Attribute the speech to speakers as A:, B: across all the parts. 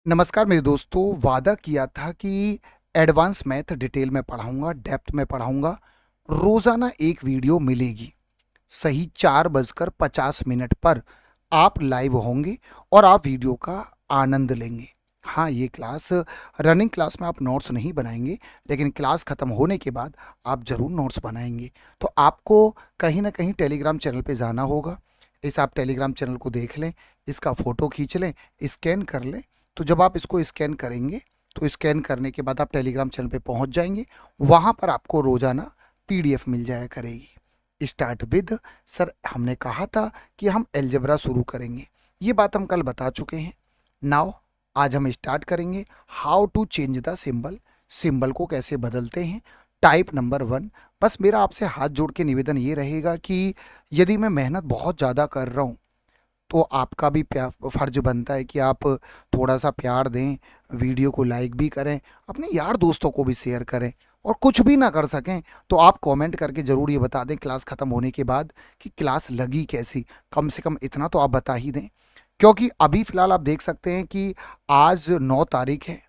A: नमस्कार मेरे दोस्तों, वादा किया था कि एडवांस मैथ डिटेल में पढ़ाऊँगा, डेप्थ में पढ़ाऊँगा। रोज़ाना एक वीडियो मिलेगी। सही 4:50 पर आप लाइव होंगे और आप वीडियो का आनंद लेंगे। हाँ, ये क्लास रनिंग क्लास में आप नोट्स नहीं बनाएँगे, लेकिन क्लास ख़त्म होने के बाद आप ज़रूर नोट्स बनाएँगे। तो आपको कहीं न कहीं टेलीग्राम चैनल पे जाना होगा। इस आप टेलीग्राम चैनल को देख लें, इसका फ़ोटो खींच लें, स्कैन कर लें। तो जब आप इसको स्कैन करेंगे, तो स्कैन करने के बाद आप टेलीग्राम चैनल पे पहुँच जाएँगे। वहाँ पर आपको रोज़ाना पीडीएफ मिल जाया करेगी। स्टार्ट विद सर, हमने कहा था कि हम अलजेब्रा शुरू करेंगे। ये बात हम कल बता चुके हैं। नाउ आज हम स्टार्ट करेंगे how to change the symbol. Symbol को कैसे बदलते हैं। Type number 1। बस मेरा आपसे हाथ जोड़ के निवेदन ये रहेगा कि यदि मैं मेहनत बहुत ज़्यादा कर रहा हूँ, तो आपका भी फ़र्ज बनता है कि आप थोड़ा-सा प्यार दें, वीडियो को लाइक भी करें, अपने यार दोस्तों को भी शेयर करें। और कुछ भी ना कर सकें, तो आप कमेंट करके ज़रूर ये बता दें क्लास ख़त्म होने के बाद कि क्लास लगी कैसी? कम से कम इतना तो आप बता ही दें। क्योंकि अभी फ़िलहाल आप देख सकते हैं कि आज 9 तारीख है।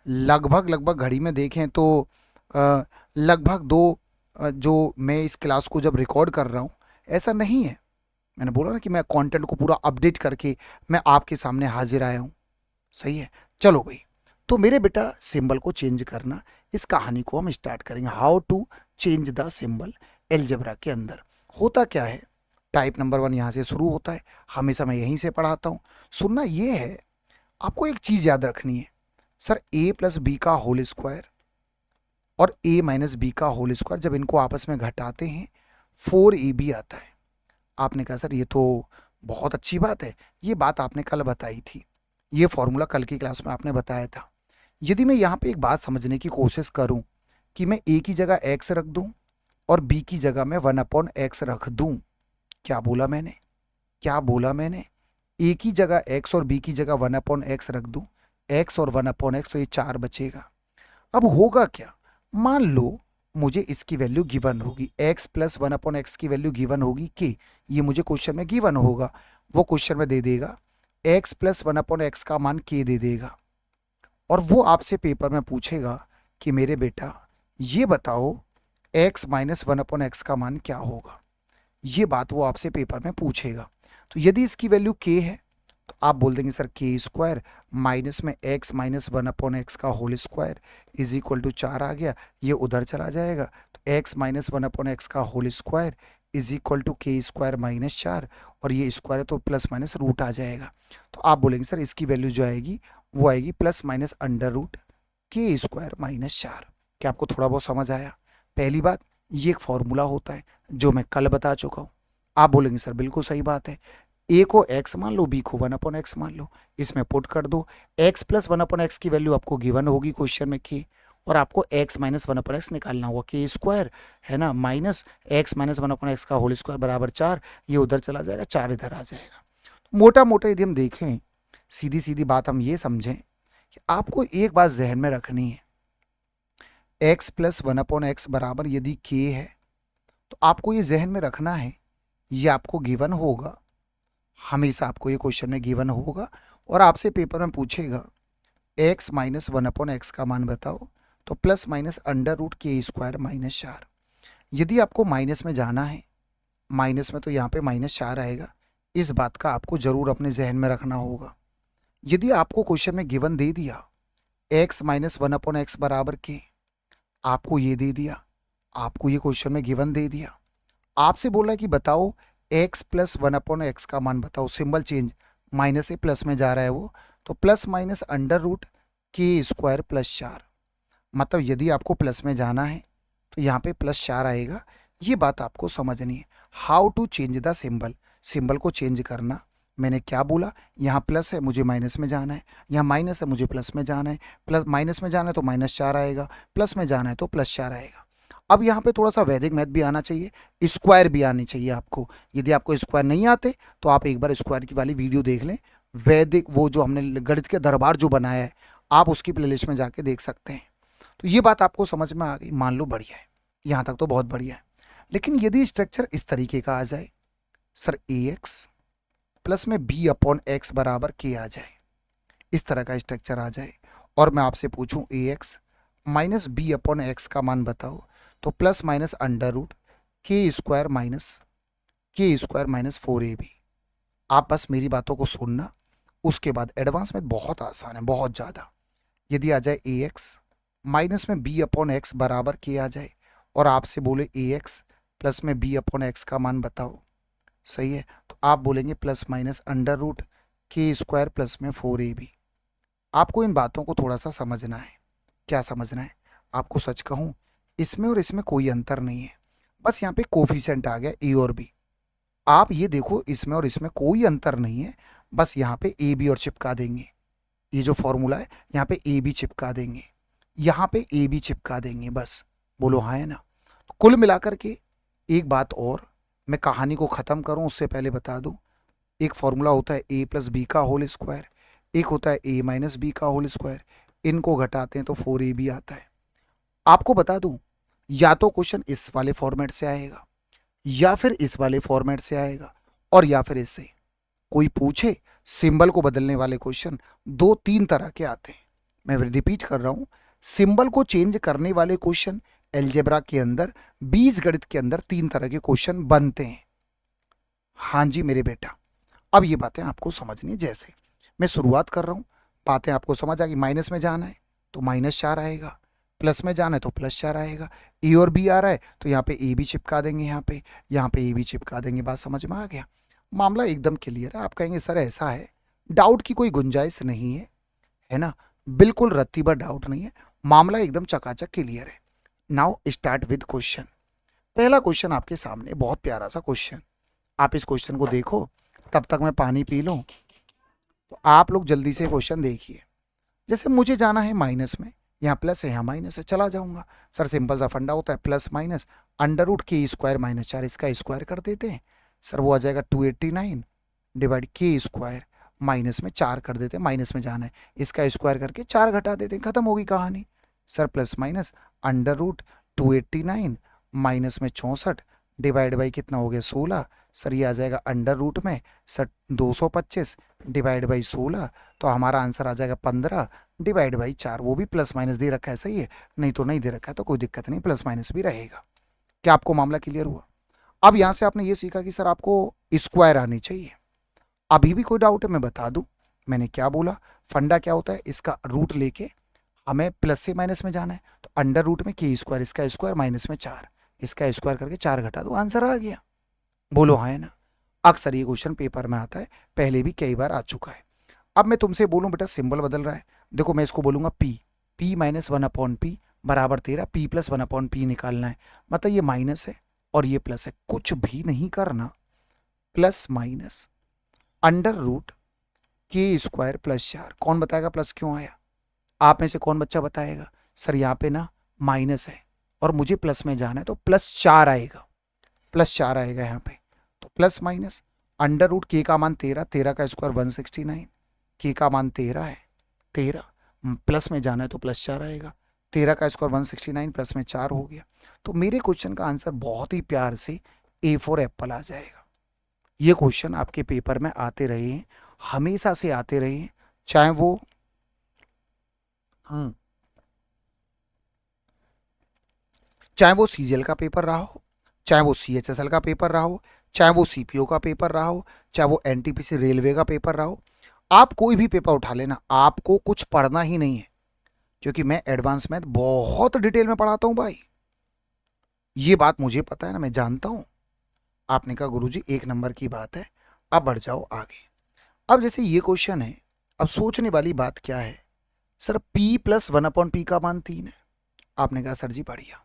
A: लगभग घड़ी में देखें तो लगभग 2 जो मैं इस क्लास को जब रिकॉर्ड कर रहा हूँ, ऐसा नहीं है। मैंने बोला ना कि मैं कंटेंट को पूरा अपडेट करके मैं आपके सामने हाजिर आया हूँ। सही है। चलो भाई, तो मेरे बेटा सिंबल को चेंज करना, इस कहानी को हम स्टार्ट करेंगे। How to change the symbol algebra के अंदर। होता क्या है, टाइप नंबर 1 यहाँ से शुरू होता है। हमेशा मैं यहीं से पढ़ाता हूँ। सुनना ये है, आपको एक चीज़ याद रखनी है। सर, ए प्लस बी का होल स्क्वायर और ए माइनस बी का होल स्क्वायर जब इनको आपस में घटाते हैं 4ab आता है। आपने कहा सर ये तो बहुत अच्छी बात है, ये बात आपने कल बताई थी, ये फॉर्मूला कल की क्लास में आपने बताया था। यदि मैं यहाँ पे एक बात समझने की कोशिश करूँ कि मैं ए की जगह एक्स रख दूँ और बी की जगह मैं 1/x रख दूँ, क्या बोला मैंने? क्या बोला मैंने? ए की जगह एक्स और बी की जगह 1/x रख दूँ, एक्स और 1/x, तो ये 4 बचेगा। अब होगा क्या, मान लो मुझे इसकी वैल्यू गिवन होगी, x प्लस 1/x की वैल्यू गिवन होगी कि ये मुझे क्वेश्चन में गिवन होगा। वो क्वेश्चन में दे देगा x प्लस 1/x का मान k दे देगा। और वो आपसे पेपर में पूछेगा कि मेरे बेटा ये बताओ x माइनस 1/x का मान क्या होगा। ये बात वो आपसे पेपर में पूछेगा। तो यदि इसकी वैल्यू k है, तो आप बोल देंगे सर के स्क्वायर माइनस में एक्स माइनस 1/x का whole square is equal to 4 आ गया। ये उधर चला जाएगा, तो एक्स माइनस 1/x का whole square is equal to k square minus 4, और ये स्क्वायर है तो प्लस माइनस रूट आ जाएगा। तो आप बोलेंगे सर इसकी वैल्यू जो आएगी वो आएगी प्लस माइनस अंडर रूट के स्क्वायर माइनस 4। क्या आपको थोड़ा बहुत समझ आया? पहली बात, ये एक फॉर्मूला होता है जो मैं कल बता चुका हूँ। आप बोलेंगे सर बिल्कुल सही बात है, ए को x मान लो, बी को 1/x मान लो, इसमें पुट कर दो। x प्लस 1/x की वैल्यू आपको गिवन होगी क्वेश्चन में की, और आपको x माइनस 1/x निकालना होगा, के स्क्वायर है ना, माइनस x माइनस 1/x का होल स्क्वायर बराबर 4। ये उधर चला जाएगा, 4 इधर आ जाएगा। तो मोटा मोटा यदि हम देखें, सीधी सीधी बात हम ये समझें कि आपको एक बात जहन में रखनी है, x प्लस 1/x बराबर यदि k है, तो आपको ये जहन में रखना है, ये आपको गिवन होगा। हमेशा आपको ये क्वेश्चन में गिवन होगा और आपसे पेपर में पूछेगा x माइनस 1/x का मान बताओ, तो प्लस माइनस अंडर रूट के स्क्वायर माइनस 4। यदि आपको माइनस में जाना है, माइनस में तो यहाँ पे माइनस 4 आएगा। इस बात का आपको जरूर अपने जहन में रखना होगा। यदि आपको क्वेश्चन में गिवन दे दिया x माइनस 1/x बराबर के, आपको ये दे दिया, आपको ये क्वेश्चन में गिवन दे दिया, आपसे बोला कि बताओ x प्लस 1/x का मान बताओ, सिंबल चेंज, माइनस से प्लस में जा रहा है वो, तो प्लस माइनस अंडर रूट के स्क्वायर प्लस 4। मतलब यदि आपको प्लस में जाना है तो यहाँ पे प्लस 4 आएगा। ये बात आपको समझनी है। How to change the symbol, symbol को चेंज करना। मैंने क्या बोला, यहाँ प्लस है मुझे माइनस में जाना है, यहाँ माइनस है मुझे प्लस में जाना है, प्लस माइनस में जाना है तो माइनस 4 आएगा, प्लस में जाना है तो प्लस 4 आएगा। अब यहाँ पे थोड़ा सा वैदिक मैथ भी आना चाहिए, स्क्वायर भी आनी चाहिए आपको। यदि आपको स्क्वायर नहीं आते तो आप एक बार स्क्वायर की वाली वीडियो देख लें, वैदिक वो जो हमने गणित के दरबार जो बनाया है, आप उसकी प्लेलिस्ट में जाके देख सकते हैं। तो ये बात आपको समझ में आ गई, मान लो बढ़िया है, यहाँ तक तो बहुत बढ़िया है। लेकिन यदि स्ट्रक्चर इस तरीके का आ जाए, सर ए एक्स प्लस में बी अपॉन एक्स बराबर के आ जाए, इस तरह का स्ट्रक्चर आ जाए और मैं आपसे पूछूं A X minus B upon X का मान बताओ, तो प्लस माइनस अंडर रूट के स्क्वायर माइनस 4ab। आप बस मेरी बातों को सुनना, उसके बाद एडवांस में बहुत आसान है, बहुत ज़्यादा। यदि आ जाए ए एक्स माइनस में बी अपॉन एक्स बराबर के आ जाए और आपसे बोले ए एक्स प्लस में बी अपॉन एक्स का मान बताओ, सही है, तो आप बोलेंगे प्लस माइनस अंडर रूट के स्क्वायर प्लस में 4ab। आपको इन बातों को थोड़ा सा समझना है। क्या समझना है? आपको सच कहूँ, इसमें और इसमें कोई अंतर नहीं है, बस यहाँ पे कोफिशिएंट आ गया ए और बी। आप ये देखो, इसमें और इसमें कोई अंतर नहीं है, बस यहाँ पे ए बी और चिपका देंगे। ये जो फॉर्मूला है यहाँ पे ए बी चिपका देंगे, यहाँ पे ए बी चिपका देंगे, बस। बोलो हाँ है ना? कुल मिलाकर के एक बात और, मैं कहानी को ख़त्म करूँ उससे पहले बता दूँ, एक फॉर्मूला होता है ए प्लस बी का होल स्क्वायर, एक होता है ए माइनस बी का होल स्क्वायर। इनको घटाते हैं तो 4ab आता है। आपको बता दूं, या तो क्वेश्चन इस वाले फॉर्मेट से आएगा या फिर इस वाले फॉर्मेट से आएगा और या फिर इससे। कोई पूछे सिंबल को बदलने वाले क्वेश्चन दो तीन तरह के आते हैं। मैं रिपीट कर रहा हूं, सिंबल को चेंज करने वाले क्वेश्चन एलजेब्रा के अंदर, बीजगणित के अंदर तीन तरह के क्वेश्चन बनते हैं। हाँ जी मेरे बेटा, अब ये बातें आपको समझनी है। जैसे मैं शुरुआत कर रहा हूँ, बातें आपको समझ आ गई। माइनस में जाना है तो -4 आएगा, प्लस में जाना है तो +4 आएगा। ए और बी आ रहा है तो यहाँ पे ए भी चिपका देंगे, यहाँ पे ए भी चिपका देंगे। बात समझ में आ गया? मामला एकदम क्लियर है। आप कहेंगे सर ऐसा है, डाउट की कोई गुंजाइश नहीं है ना? बिल्कुल रत्ती भर डाउट नहीं है, मामला एकदम चकाचक क्लियर है। Now start with question. पहला क्वेश्चन आपके सामने, बहुत प्यारा सा क्वेश्चन। आप इस क्वेश्चन को देखो, तब तक मैं पानी पी लूँ। तो आप लोग जल्दी से क्वेश्चन देखिए। जैसे मुझे जाना है माइनस में, यहाँ प्लस है यहाँ माइनस है, चला जाऊंगा। सर सिंपल सा फंडा होता है, प्लस माइनस अंडर रूट के स्क्वायर -4, इसका स्क्वायर कर देते हैं। सर वो आ जाएगा 289 डिवाइड के स्क्वायर, माइनस में 4 कर देते हैं, माइनस में जाना है, इसका स्क्वायर करके 4 घटा देते हैं, खत्म होगी कहानी। Sir plus minus under root 289 minus में 64 डिवाइड बाई कितना हो गया 16। सर ये आ जाएगा अंडर रूट में सर 225 डिवाइड बाई 16, तो हमारा आंसर आ जाएगा 15 डिवाइड बाई 4। वो भी प्लस माइनस दे रखा है, सही है, नहीं तो नहीं दे रखा है तो कोई दिक्कत नहीं, प्लस माइनस भी रहेगा। क्या आपको मामला क्लियर हुआ? अब यहां से आपने ये सीखा कि सर आपको स्क्वायर आनी चाहिए। अभी भी कोई डाउट है मैं बता दूं, मैंने क्या बोला, फंडा क्या होता है, इसका रूट लेके हमें प्लस से माइनस में जाना है, तो अंडर रूट में के स्क्वायर, इसका स्क्वायर माइनस में 4, इसका स्क्वायर करके 4 घटा दो, आंसर आ गया। बोलो हाँ है ना? अक्सर ये क्वेश्चन पेपर में आता है, पहले भी कई बार आ चुका है। अब मैं तुमसे बोलूं बेटा सिंबल बदल रहा है, देखो मैं इसको बोलूंगा p माइनस 1/p बराबर 13, p प्लस 1/p निकालना है। मतलब ये माइनस है और ये प्लस है, कुछ भी नहीं करना, प्लस माइनस अंडर रूट के स्क्वायर प्लस 4। कौन बताएगा प्लस क्यों आया? आप में से कौन बच्चा बताएगा? सर यहाँ पे ना माइनस है और मुझे प्लस में जाना है तो +4 आएगा, +4 आएगा यहाँ पे। तो प्लस माइनस अंडर रूट के का मान 13, 13 का स्क्वायर 169, के का मान 13 है, 13 प्लस में जाना है तो +4 आएगा, 13 का स्क्वायर 169 प्लस में 4 हो गया। तो मेरे क्वेश्चन का आंसर बहुत ही प्यार से A फॉर एप्पल आ जाएगा। ये क्वेश्चन आपके पेपर में आते रहे हैं, हमेशा से आते रहे हैं, चाहे वो चाहे वो सीजीएल का पेपर रहा हो, चाहे वो सीएचएसएल का पेपर रहा हो, चाहे वो सीपीओ का पेपर रहा हो, चाहे वो एनटीपीसी रेलवे का पेपर रहा हो, आप कोई भी पेपर उठा लेना, आपको कुछ पढ़ना ही नहीं है, क्योंकि मैं एडवांस मैथ बहुत डिटेल में पढ़ाता हूं भाई। ये बात मुझे पता है ना, मैं जानता हूं। आपने कहा गुरुजी 1 नंबर की बात है, अब बढ़ जाओ आगे। अब जैसे ये क्वेश्चन है, अब सोचने वाली बात क्या है, सर p प्लस 1/p का मान 3 है। आपने कहा सर जी बढ़िया,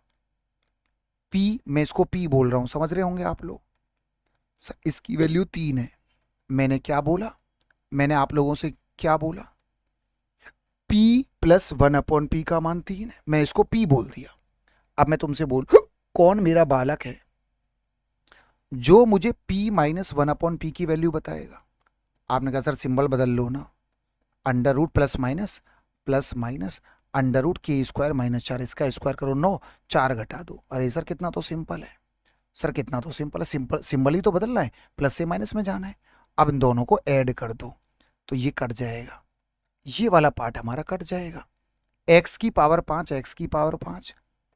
A: p, मैं इसको p बोल रहा हूं, समझ रहे होंगे आप लोग। सर इसकी वैल्यू 3 है। मैंने क्या बोला, मैंने आप लोगों से क्या बोला, p प्लस 1/p का मान 3 है, मैं इसको p बोल दिया। अब मैं तुमसे बोल, कौन मेरा बालक है जो मुझे p माइनस 1/p की वैल्यू बताएगा? आपने कहा सर सिंबल बदल लो ना, under root plus minus under root के स्क्वायर -4, इसका स्क्वायर करो 9, 4 घटा दो। अरे सर कितना तो सिंपल है, सर कितना तो सिंपल है, सिंबल ही तो बदलना है, प्लस से माइनस में जाना है। अब इन दोनों को ऐड कर दो तो ये कट जाएगा, ये वाला पार्ट हमारा कट जाएगा। एक्स की पावर 5, एक्स की पावर 5,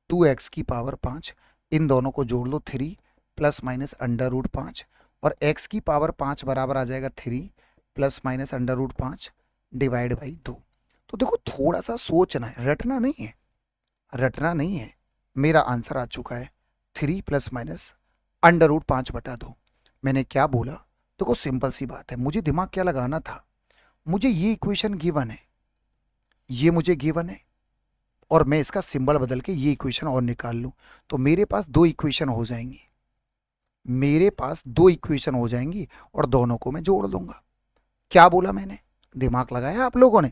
A: 2x की पावर 5, इन दोनों को जोड़ लो 3 प्लस माइनस अंडर रूट 5, और x की पावर 5 बराबर आ जाएगा 3 plus minus under root 5 divide by 2। तो देखो थोड़ा सा सोचना है, रटना नहीं है, रटना नहीं है। मेरा आंसर आ चुका है 3 प्लस माइनस अंडर रूट 5 बटा 2। मैंने क्या बोला? देखो सिंपल सी बात है, मुझे दिमाग क्या लगाना था, मुझे ये इक्वेशन गिवन है, ये मुझे गिवन है, और मैं इसका सिंबल बदल के ये इक्वेशन और निकाल लूं, तो मेरे पास दो इक्वेशन हो जाएंगी, मेरे पास दो इक्वेशन हो जाएंगी, और दोनों को मैं जोड़ दूंगा। क्या बोला मैंने? दिमाग लगाया आप लोगों ने?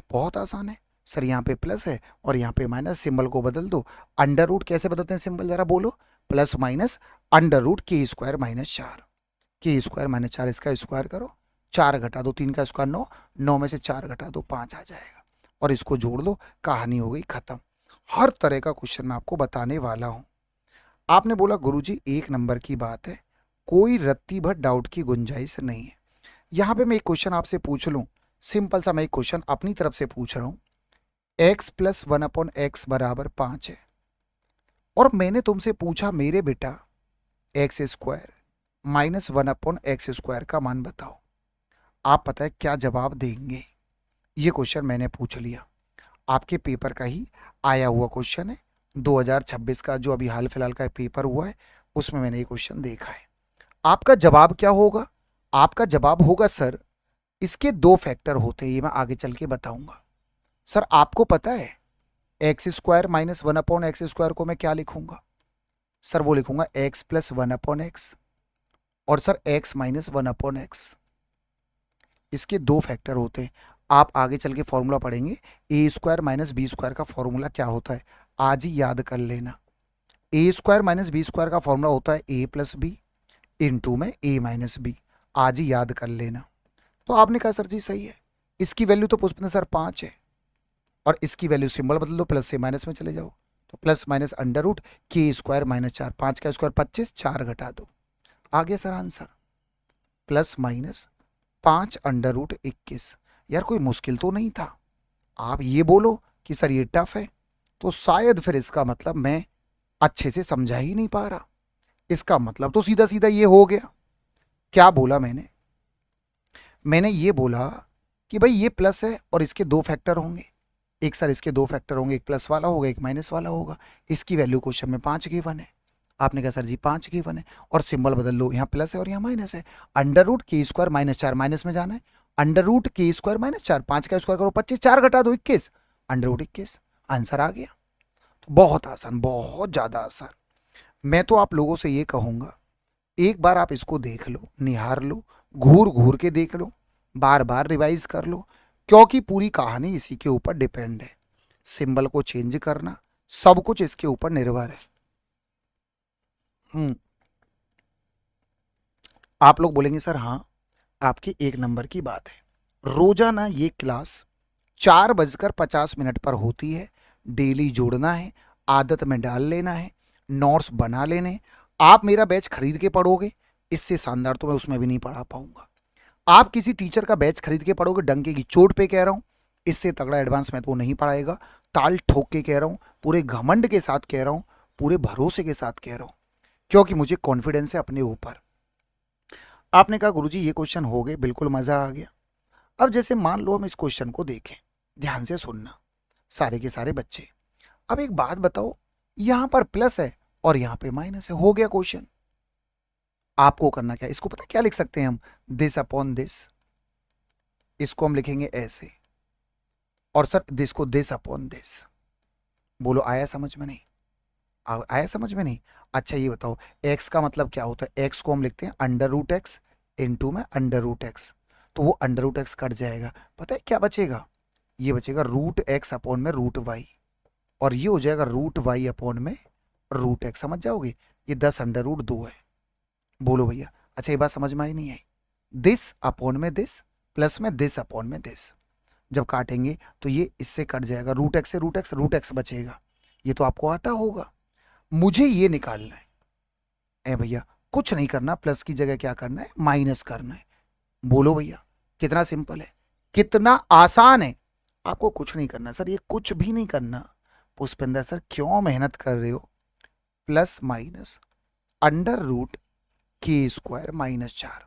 A: बहुत आसान है सर, यहाँ पे प्लस है और यहाँ पे माइनस, सिंबल को बदल दो। अंडर रूट कैसे बदलते हैं सिंबल, जरा बोलो। प्लस माइनस अंडर रूट के स्क्वायर माइनस 4, के स्क्वायर माइनस 4, इसका स्क्वायर करो, 4 घटा दो, 3 का स्क्वायर 9, 9 में से 4 घटा दो 5 आ जाएगा, और इसको जोड़ दो, कहानी हो गई खत्म। हर तरह का क्वेश्चन मैं आपको बताने वाला हूं। आपने बोला गुरुजी 1 नंबर की बात है, कोई रत्ती भर डाउट की गुंजाइश नहीं है। यहां पे मैं एक क्वेश्चन आपसे पूछ लूं, सिंपल सा मैं एक क्वेश्चन अपनी तरफ से पूछ रहा हूं। x प्लस 1/x बराबर 5 है, और मैंने तुमसे पूछा मेरे बेटा x square minus 1/x square का मान बताओ। आप पता है क्या जवाब देंगे? ये क्वेश्चन मैंने पूछ लिया, आपके पेपर का ही आया हुआ क्वेश्चन है, 2026 का जो अभी हाल फिलहाल का पेपर हुआ है उसमें मैंने ये क्वेश्चन देखा है। आपका जवाब क्या होगा? आपका जवाब होगा सर इसके दो फैक्टर होते हैं, ये मैं आगे चल के बताऊंगा। सर आपको पता है x square minus 1/x square को मैं क्या लिखूंगा? सर वो लिखूंगा x प्लस 1/x, और सर x माइनस 1/x, इसके दो फैक्टर होते हैं। आप आगे चल के फॉर्मूला पढ़ेंगे, ए स्क्वायर माइनस बी स्क्वायर का फॉर्मूला क्या होता है, आज ही याद कर लेना। ए स्क्वायर माइनस बी स्क्वायर का फॉर्मूला होता है ए प्लस बी इंटू में ए माइनस बी, आज ही याद कर लेना। तो आपने कहा सर जी सही है, इसकी वैल्यू तो पुष्पन सर 5 है, और इसकी वैल्यू सिंबल बदल दो, प्लस से माइनस में चले जाओ, तो प्लस माइनस अंडर रूट के स्क्वायर माइनस 4, 5 का स्क्वायर 25, 4 घटा दो, आ गया sir answer plus minus 5 under root 21। यार कोई मुश्किल तो नहीं था। आप ये बोलो कि सर ये टफ है, तो शायद फिर इसका मतलब मैं अच्छे से समझा ही नहीं पा रहा। इसका मतलब तो सीधा सीधा ये हो गया। क्या बोला मैंने? मैंने ये बोला कि भाई ये प्लस है और इसके दो फैक्टर होंगे, एक सर इसके दो फैक्टर होंगे, एक प्लस वाला होगा एक माइनस वाला होगा। इसकी वैल्यू क्वेश्चन में 5 गिवन है। आपने कहा सर जी 5 गिवन है, और सिंबल बदल लो, यहाँ प्लस है और यहाँ माइनस है। अंडर रूट के स्क्वायर माइनस 4, माइनस में जाना है, अंडर रूट के स्क्वायर माइनस 4, 5 का स्क्वायर करो 25, 4 घटा दो 21, अंडर रूट 21, आंसर आ गया। तो बहुत आसान, बहुत ज़्यादा आसान। मैं तो आप लोगों से ये कहूँगा, एक बार आप इसको देख लो, निहार लो, घूर घूर के देख लो, बार बार रिवाइज कर लो, क्योंकि पूरी कहानी इसी के ऊपर डिपेंड है। सिंबल को चेंज करना, सब कुछ इसके ऊपर निर्भर है। आप लोग बोलेंगे सर हाँ आपकी 1 नंबर की बात है, रोजाना ये क्लास 4:50 पर होती है, डेली जुड़ना है, आदत में डाल लेना है, नोट्स बना लेने। आप मेरा बैच खरीद के पढ़ोगे, इससे शानदार तो मैं उसमें भी नहीं पढ़ा पाऊंगा। आप किसी टीचर का बैच खरीद के पढ़ोगे, डंके की चोट पे कह रहा हूं, इससे तगड़ा एडवांस मैं तो नहीं पढ़ाएगा। ताल ठोक के कह रहा हूं, पूरे घमंड के साथ कह रहा हूं, पूरे भरोसे के साथ कह रहा हूं, क्योंकि मुझे कॉन्फिडेंस है अपने ऊपर। आपने कहा गुरुजी ये क्वेश्चन हो गए, बिल्कुल मजा आ गया। अब जैसे मान लो हम इस क्वेश्चन को देखें, ध्यान से सुनना सारे के सारे बच्चे। अब एक बात बताओ, यहां पर प्लस है और यहां पे माइनस है, हो गया क्वेश्चन। आपको करना क्या, इसको पता क्या लिख सकते हैं हम, दिस अपॉन दिस, इसको हम लिखेंगे ऐसे, और सर दिस को दिस अपॉन दिस। बोलो आया समझ में नहीं? आया समझ में नहीं? अच्छा ये बताओ x का मतलब क्या होता है, x को हम लिखते हैं अंडर रूट एक्स इंटू में अंडर रूट एक्स, तो वो अंडर रूट एक्स कट जाएगा, पता है क्या बचेगा, ये बचेगा रूट एक्स अपॉन में रूट वाई, और ये हो जाएगा रूट वाई अपॉन में रूट एक्स। समझ जाओगे, ये 10 अंडर रूट 2 है। बोलो भैया अच्छा ये बात समझ में आई नहीं आई? दिस अपॉन में दिस प्लस में दिस अपॉन में दिस, जब काटेंगे तो ये इससे कट जाएगा, रूट एक्स से रूट एक्स बचेगा। ये तो आपको आता होगा। मुझे ये निकालना है, ए भैया कुछ नहीं करना, प्लस की जगह क्या करना है, माइनस करना है। बोलो भैया कितना सिंपल है, कितना आसान है। आपको कुछ नहीं करना सर, ये कुछ भी नहीं करना। पुष्पेंद्र सर क्यों मेहनत कर रहे हो? प्लस माइनस अंडर रूट के स्क्वायर माइनस 4,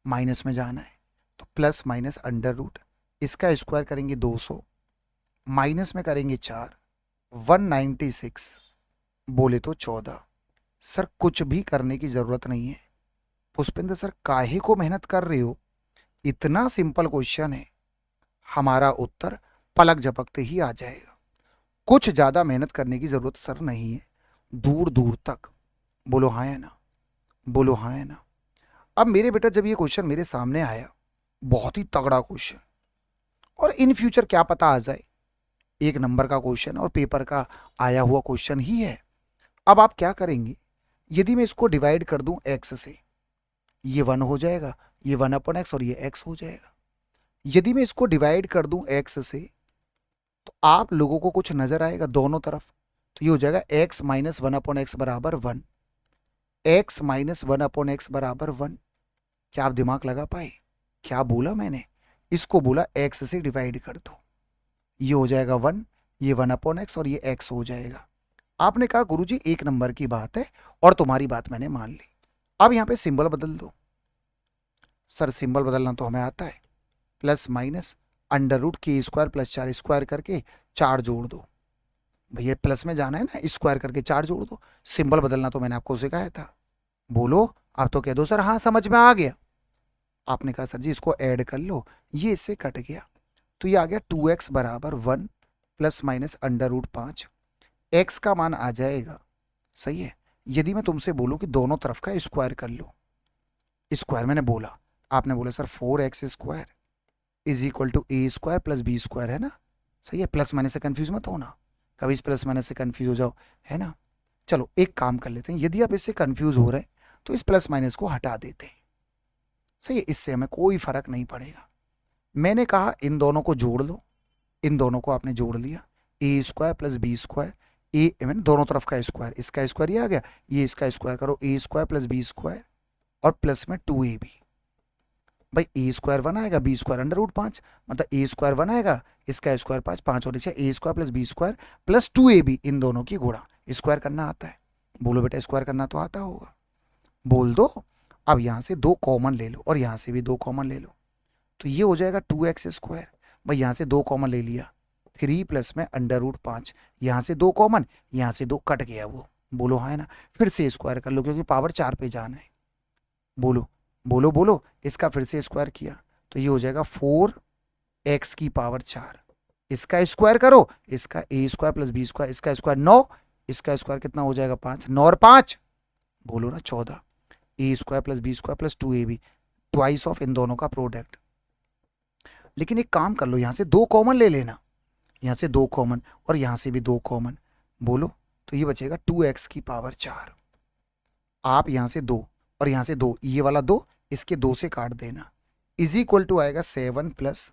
A: माइनस में जाना है तो प्लस माइनस अंडर रूट, इसका स्क्वायर करेंगे 200, माइनस में करेंगे 4, 196 बोले तो 14। सर कुछ भी करने की जरूरत नहीं है। पुष्पेंद्र सर काहे को मेहनत कर रहे हो? इतना सिंपल क्वेश्चन है, हमारा उत्तर पलक झपकते ही आ जाएगा। कुछ ज्यादा मेहनत करने की जरूरत सर नहीं है, दूर दूर तक। बोलो हाँ है ना, बोलो हाँ है ना। अब मेरे बेटा जब ये क्वेश्चन मेरे सामने आया, बहुत ही तगड़ा क्वेश्चन, और इन फ्यूचर क्या पता आ जाए, 1 नंबर का क्वेश्चन और पेपर का आया हुआ क्वेश्चन ही है। अब आप क्या करेंगे, यदि मैं इसको डिवाइड कर दूं एक्स से, ये 1 हो जाएगा, ये 1/x और ये x हो जाएगा। यदि मैं इसको डिवाइड कर दूं x से, तो आप लोगों को कुछ नजर आएगा दोनों तरफ, तो ये हो जाएगा x माइनस 1/x बराबर 1, x माइनस 1/x बराबर 1। क्या आप दिमाग लगा पाए? क्या बोला मैंने? इसको बोला x से डिवाइड कर दो, ये हो जाएगा 1, ये 1/x और ये x हो जाएगा। आपने कहा गुरुजी 1 नंबर की बात है और तुम्हारी बात मैंने मान ली। अब यहां पे सिंबल बदल दो। सर सिंबल बदलना तो हमें आता है, प्लस माइनस अंडर रूट के स्क्वायर प्लस 4 स्क्वायर करके 4 जोड़ दो। भैया प्लस में जाना है ना, स्क्वायर करके 4 जोड़ दो। सिंबल बदलना तो मैंने आपको सिखाया था। बोलो, आप तो कह दो सर हाँ समझ में आ गया। आपने कहा सर जी इसको ऐड कर लो, ये इससे कट गया, तो ये आ गया 2x बराबर 1 plus minus under root 5। X का मान आ जाएगा, सही है। यदि मैं तुमसे बोलूं कि दोनों तरफ का स्क्वायर कर लो, स्क्वायर मैंने बोला, आपने बोला sir 4x square is equal to a square plus B square, है ना? सही है, प्लस माइनस से कंफ्यूज मत होना, कभी इस प्लस माइनस से कंफ्यूज हो जाओ, है ना? चलो एक काम कर लेते हैं, यदि आप इससे कंफ्यूज हो रहे हैं तो इस प्लस माइनस को हटा देते हैं। सही है, इससे हमें कोई फर्क नहीं पड़ेगा। मैंने कहा इन दोनों को जोड़ लो, इन दोनों को आपने जोड़ लिया, ए स्क्वायर प्लस बी स्क्वायर, ए मैंने दोनों तरफ का स्क्वायर, इसका स्क्वायर ये आ गया, ये इसका स्क्वायर करो, ए स्क्वायर प्लस बी स्क्वायर और प्लस में 2ab। भाई ए स्क्वायर 1 आएगा, बी स्क्वायर अंडर रूट 5, मतलब ए स्क्वायर 1 आएगा, इसका स्क्वायर 5, 5 और A square plus B square plus 2ab, इन दोनों की गुणा। स्क्वायर करना आता है? बोलो बेटा स्क्वायर करना तो आता होगा, बोल दो। अब यहां से 2 कॉमन ले लो और यहां से भी 2 कॉमन ले लो, तो ये हो जाएगा 2x स्क्वायर। भाई यहां से 2 कॉमन ले लिया, 3 प्लस में अंडर रूट 5, यहां से 2 कॉमन, यहां से 2 कट गया वो। बोलो हाँ है ना? फिर से स्क्वायर कर लो क्योंकि पावर 4 पे जाना है। बोलो बोलो बोलो, इसका फिर से स्क्वायर किया तो ये हो जाएगा 4x की पावर 4, इसका स्क्वायर करो, इसका ए स्क्वायर प्लस बी स्क्वायर, इसका स्क्वायर 9, इसका स्क्वायर कितना हो जाएगा 5, 9 और 5 बोलो ना 14, A square plus B square plus 2ab, twice of इन दोनों का प्रोडक्ट। लेकिन एक काम कर लो, यहां से 2 कॉमन ले लेना, यहां से 2 कॉमन और यहां से भी 2 कॉमन, बोलो तो ये बचेगा 2x की पावर 4। आप यहां से 2 और यहां से 2, ये वाला 2 इसके 2 से काट देना, इज इक्वल टू आएगा 7 plus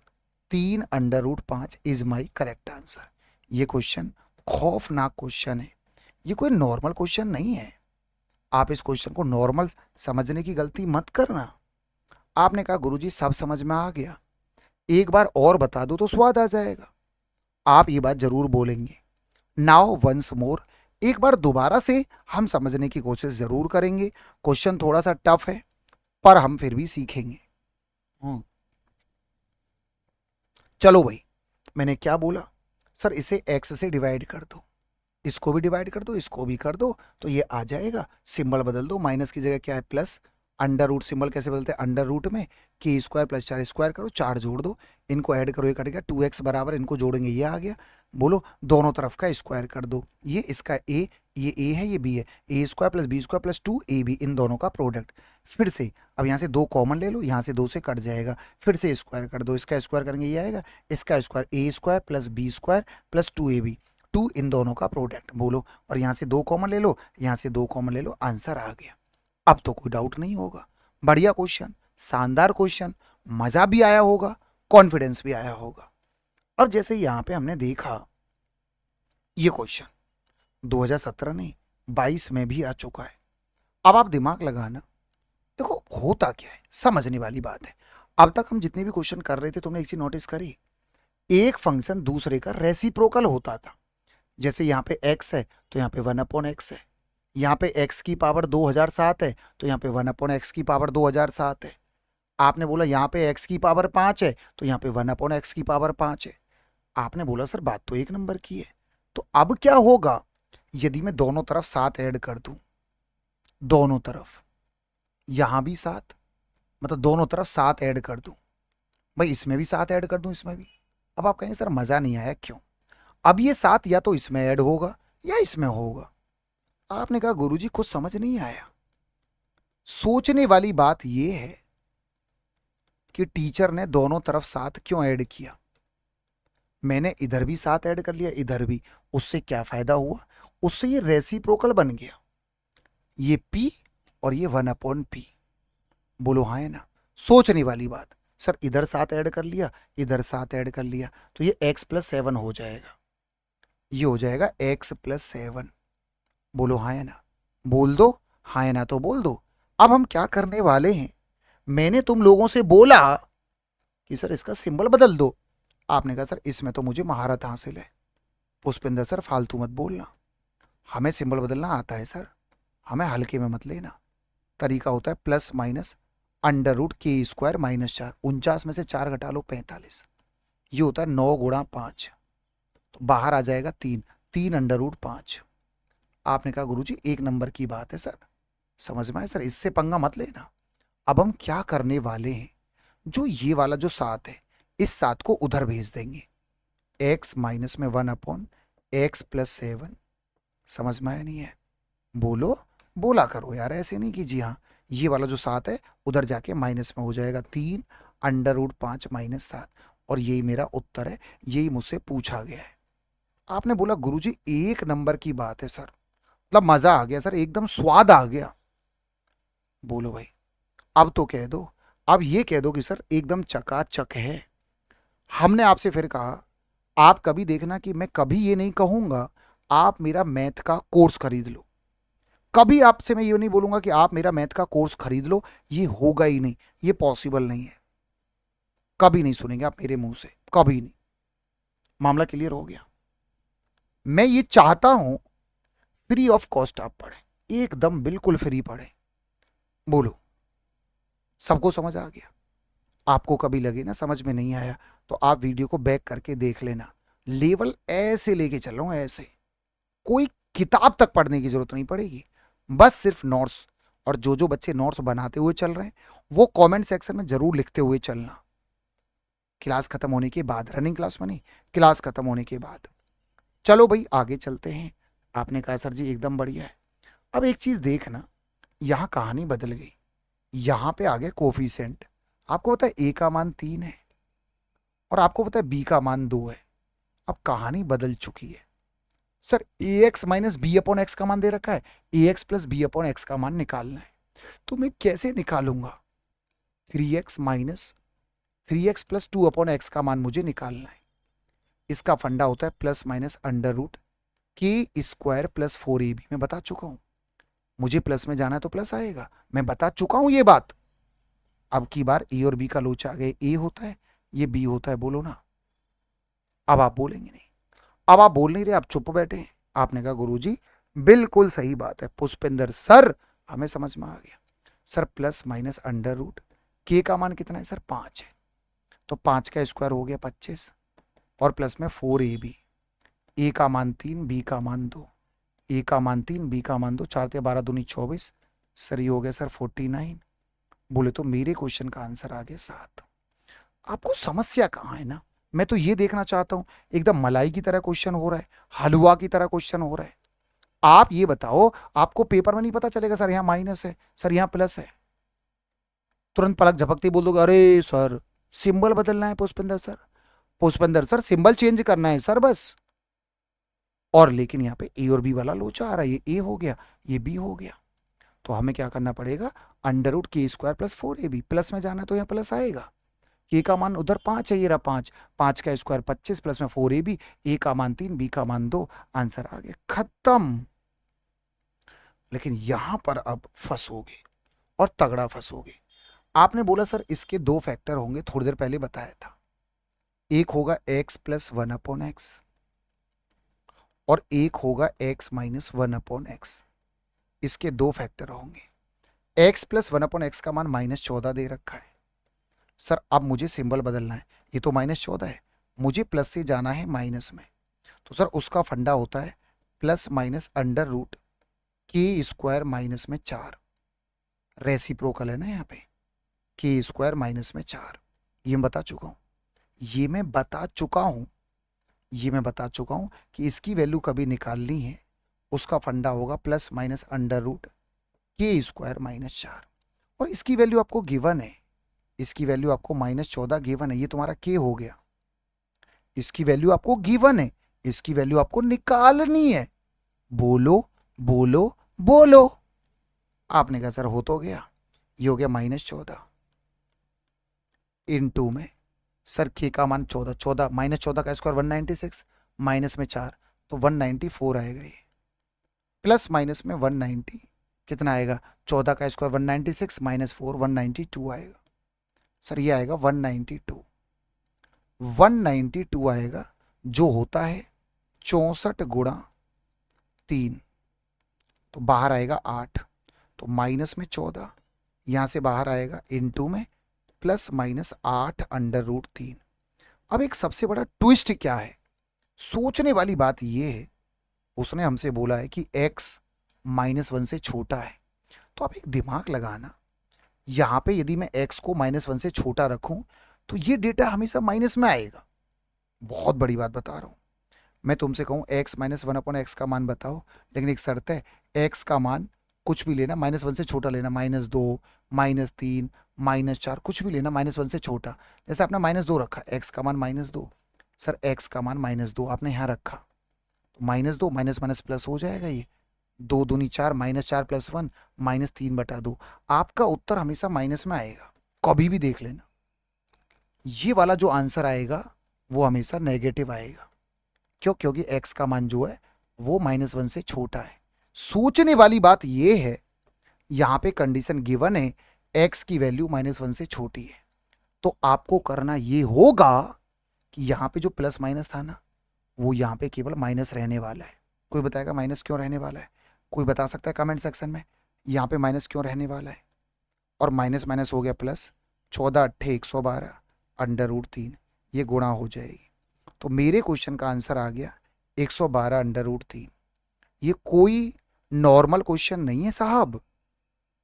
A: 3 under root 5 is my correct answer. ये क्वेश्चन खौफनाक क्वेश्चन है, ये कोई नॉर्मल क्वेश्चन नहीं है। आप इस क्वेश्चन को नॉर्मल समझने की गलती मत करना। आपने कहा गुरुजी सब समझ में आ गया, एक बार और बता दो तो स्वाद आ जाएगा। आप ये बात जरूर बोलेंगे। नाउ वंस मोर, एक बार दोबारा से हम समझने की कोशिश जरूर करेंगे। क्वेश्चन थोड़ा सा टफ है पर हम फिर भी सीखेंगे। चलो भाई, मैंने क्या बोला? सर इसे x से डिवाइड कर दो, इसको भी डिवाइड कर दो, इसको भी कर दो, तो ये आ जाएगा। सिंबल बदल दो, माइनस की जगह क्या है प्लस, अंडर रूट सिंबल कैसे बदलते हैं, अंडर रूट में के स्क्वायर प्लस 4 स्क्वायर करो, 4 जोड़ दो, इनको ऐड करो, ये कटेगा 2x बराबर, इनको जोड़ेंगे ये आ गया। बोलो दोनों तरफ का स्क्वायर कर दो, ये इसका a, ये a है ये b है, A square plus B square plus 2ab, इन दोनों का प्रोडक्ट। फिर से अब यहाँ से 2 कॉमन ले लो, यहाँ से 2 से कट जाएगा, फिर से स्क्वायर कर दो, इसका स्क्वायर करेंगे ये आएगा, इसका square A square plus B square plus 2ab, 2 इन दोनों का प्रोडक्ट। बोलो, और यहाँ से 2 कॉमन ले लो, यहाँ से 2 कॉमन ले लो, आंसर आ गया। अब तो कोई डाउट नहीं होगा। बढ़िया क्वेश्चन, शानदार क्वेश्चन, मजा भी आया होगा, कॉन्फिडेंस भी आया होगा। अब जैसे यहाँ पे हमने देखा ये क्वेश्चन 2017 नहीं 22 में भी आ चुका है। अब आप दिमाग लगाना, देखो होता क्या है, समझने वाली बात है। अब तक हम जितने भी क्वेश्चन कर रहे थे तुमने एक चीज नोटिस करी, एक फंक्शन दूसरे का रेसिप्रोकल होता था। जैसे यहाँ पे x है तो यहाँ पे 1/x है, यहाँ पे x की पावर 2007 है तो यहाँ पे 1/x की पावर 2007 है। आपने बोला यहाँ पे x की पावर 5 है तो यहाँ पे 1/x की पावर 5 है। आपने बोला सर बात तो एक नंबर की है। तो अब क्या होगा, यदि मैं दोनों तरफ 7 ऐड कर दूं, दोनों तरफ, यहां भी 7, मतलब दोनों तरफ 7 ऐड कर दूं, भाई इसमें भी 7 ऐड कर दूं, इसमें भी। अब आप कहेंगे सर मजा नहीं आया, क्यों? अब ये 7 या तो इसमें ऐड होगा या इसमें होगा। आपने कहा गुरुजी कुछ समझ नहीं आया। सोचने वाली बात यह है कि टीचर ने दोनों तरफ 7 क्यों ऐड किया। मैंने इधर भी 7 ऐड कर लिया, इधर भी। उससे क्या फायदा हुआ, उससे ये रेसिप्रोकल बन गया, ये p और ये 1/p। बोलो हाँ है ना। सोचने वाली बात। सर इधर 7 ऐड कर लिया, इधर 7 ऐड कर लिया, तो ये x+7 हो जाएगा, ये हो जाएगा x+7। बोलो हाँ है ना। बोल दो हाँ है ना, तो बोल दो। अब हम क्या करने वाले हैं, मैंने तुम लोगों से बोला कि सर इसका सिंबल बदल दो। आपने कहा सर इसमें तो मुझे महारत हासिल है। पुष्पिंदर सर फालतू मत बोलना, हमें सिंबल बदलना आता है सर, हमें हल्के में मत लेना। तरीका होता है +√k² - 4, 49 में से 4 घटा लो 45, ये होता है 9 × 5, तो बाहर आ जाएगा 3, 3√5। आपने कहा गुरुजी एक नंबर की बात है सर, समझ में आया सर, इससे पंगा मत लेना। अब हम क्या करने वाले हैं, जो ये वाला जो 7 है, इस 7 को उधर भेज देंगे, x माइनस में 1/x+7। समझ में आया नहीं है? बोलो, बोला करो यार, ऐसे नहीं कि जी हाँ। ये वाला जो 7 है उधर जाके माइनस में हो जाएगा 3√5 - 7, और यही मेरा उत्तर है, यही मुझसे पूछा गया है। आपने बोला गुरुजी एक नंबर की बात है सर, मतलब मजा आ गया सर, एकदम स्वाद आ गया। बोलो भाई, अब तो कह दो, अब ये कह दो कि सर एकदम चकाचक है। हमने आपसे फिर कहा, आप कभी देखना कि मैं कभी ये नहीं कहूंगा आप मेरा मैथ का कोर्स खरीद लो, कभी आपसे मैं ये नहीं बोलूंगा कि आप मेरा मैथ का कोर्स खरीद लो, ये होगा ही नहीं, ये पॉसिबल नहीं है, कभी नहीं सुनेंगे आप मेरे मुंह से, कभी नहीं। मामला क्लियर हो गया। मैं ये चाहता हूं फ्री ऑफ कॉस्ट आप पढ़ें, एकदम बिल्कुल फ्री पढ़ें। बोलो, सबको समझ आ गया? आपको कभी लगे ना समझ में नहीं आया तो आप वीडियो को बैक करके देख लेना। लेवल ऐसे लेके चल रहा हूं, ऐसे, कोई किताब तक पढ़ने की जरूरत नहीं पड़ेगी, बस सिर्फ नोट्स। और जो जो बच्चे नोट्स बनाते हुए चल रहे हैं वो कमेंट सेक्शन में जरूर लिखते हुए चलना, क्लास खत्म होने के बाद, रनिंग क्लास में नहीं, क्लास खत्म होने के बाद। चलो भाई आगे चलते हैं। आपने कहा सर जी एकदम बढ़िया है। अब एक चीज देखना, यहां कहानी बदल गई, यहां पे आ गया कोफिशिएंट। आपको पता है ए का मान 3 है और आपको पता है बी का मान 2 है। अब कहानी बदल चुकी है। सर ax - b/x का मान दे रखा है, ax + b/x का मान निकालना है, तो मैं कैसे निकालूंगा? 3x - 3x + 2/x का मान मुझे निकालना है। इसका फंडा होता है +√k² + 4ab। मैं बता चुका हूं, मुझे प्लस में जाना है तो प्लस आएगा, मैं बता चुका हूं ये बात। अब की बार ए और बी का लोचा आ गया, ए होता है ये बी होता है, बोलो ना। अब आप बोलेंगे नहीं, अब आप बोल नहीं रहे, आप चुप बैठे हैं। आपने कहा गुरुजी बिल्कुल सही बात है पुष्पिंदर सर, हमें समझ में आ गया। सर +- के का मान कितना है सर? 5 है, तो 5 का स्क्वायर हो गया 25, और प्लस में 4ab, ए का मान 3, बी का मान 2, ए का मान 3, बी का मान 2, 4 × 12 = 24। सर ये हो गया सर 49। बोले तो मेरे क्वेश्चन का आंसर आ गया 7। आपको समस्या कहाँ है ना, मैं तो ये देखना चाहता हूं, एकदम मलाई की तरह क्वेश्चन हो रहा है, हलवा की तरह क्वेश्चन हो रहा है। आप ये बताओ, आपको पेपर में नहीं पता चलेगा सर यहां माइनस है, सर यहां प्लस है, तुरंत पलक झपकते बोल दोगे अरे सर सिंबल बदलना है Pushpinder sir, Pushpinder sir symbol change करना है सर बस। और लेकिन यहाँ पे ए और बी वाला लोचा आ रहा है, ये ए हो गया ये बी हो गया, तो हमें क्या करना पड़ेगा? √k² + 4ab, प्लस में जाना तो यहाँ प्लस आएगा। के का मान उधर 5 है, ये रहा 5, 5 का स्क्वायर 25, प्लस में 4ab, ए का मान 3, बी का मान 2, आंसर आ गया, खत्म। लेकिन यहां पर अब फंसोगे और तगड़ा फंसोगे। आपने बोला सर इसके दो फैक्टर होंगे, थोड़ी देर पहले बताया था। एक होगा x प्लस 1/x और एक होगा x माइनस 1/x। इसके दो फैक्टर होंगे। x प्लस 1/x का मान -14 दे रखा है। सर अब मुझे सिंबल बदलना है, ये तो -14 है, मुझे प्लस से जाना है माइनस में। तो सर उसका फंडा होता है प्लस माइनस अंडर रूट के स्क्वायर माइनस में 4। रेसिप्रोकल है ना यहाँ पे, के स्क्वायर माइनस में 4। ये मैं बता चुका हूँ, ये मैं बता चुका हूँ कि इसकी वैल्यू कभी निकालनी है, उसका फंडा होगा प्लस माइनस अंडर रूट के स्क्वायर माइनस 4। और इसकी वैल्यू आपको गिवन है, इसकी वैल्यू आपको -14 गिवन है, ये तुम्हारा के हो गया। इसकी वैल्यू आपको गिवन है, इसकी वैल्यू आपको निकालनी है। बोलो बोलो बोलो। आपने कहा सर हो तो गया, ये हो गया -14 इनटू में सर के का मान 14, 14 -14 का स्क्वायर 196 माइनस में 4 तो 194 आएगा। ये प्लस माइनस में 190 कितना आएगा, 14 का स्क्वायर 196 माइनस 4 192 आएगा। सर ये आएगा 192 आएगा, जो होता है 64 गुणा 3, तो बाहर आएगा 8, तो माइनस में 14, यहां से बाहर आएगा इनटू में प्लस माइनस 8 अंडर रूट 3। अब एक सबसे बड़ा ट्विस्ट क्या है, सोचने वाली बात यह है, उसने हमसे बोला है कि x -1 से छोटा है। तो आप एक दिमाग लगाना, यहां पे यदि मैं x को -1 से छोटा रखूं तो ये डेटा हमेशा माइनस में आएगा। बहुत बड़ी बात बता रहा हूं, मैं तुमसे कहूं x -1/x का मान बताओ, लेकिन एक शर्त है, x का मान कुछ भी लेना, -1 से छोटा लेना, -2 -3 -4 कुछ भी लेना, -1 से छोटा। जैसे आपने -2 रखा, x का मान -2, सर x का मान -2 आपने यहाँ रखा, तो -2 माइनस माइनस प्लस हो जाएगा, ये 2 दूनी 4 -4 + 1 -3/2। आपका उत्तर हमेशा माइनस में आएगा, कभी भी देख लेना। ये वाला जो आंसर आएगा वो हमेशा नेगेटिव आएगा। क्यों? क्योंकि x का मान जो है वो -1 से छोटा है। सोचने वाली बात ये है, यहां पे कंडीशन गिवन है x की वैल्यू -1 से छोटी है, तो आपको करना ये होगा कि यहां पे जो प्लस माइनस था ना, वो यहां पे केवल माइनस रहने वाला है। कोई बताएगा माइनस क्यों रहने वाला है? कोई बता सकता है कमेंट सेक्शन में, यहां पे माइनस क्यों रहने वाला है? और माइनस माइनस हो गया प्लस, 14 अट्ठे 112 अंडर रूट 3, ये गुणा हो जाएगी। तो मेरे क्वेश्चन का आंसर आ गया 112 अंडर रूट 3। ये कोई नॉर्मल क्वेश्चन नहीं है साहब,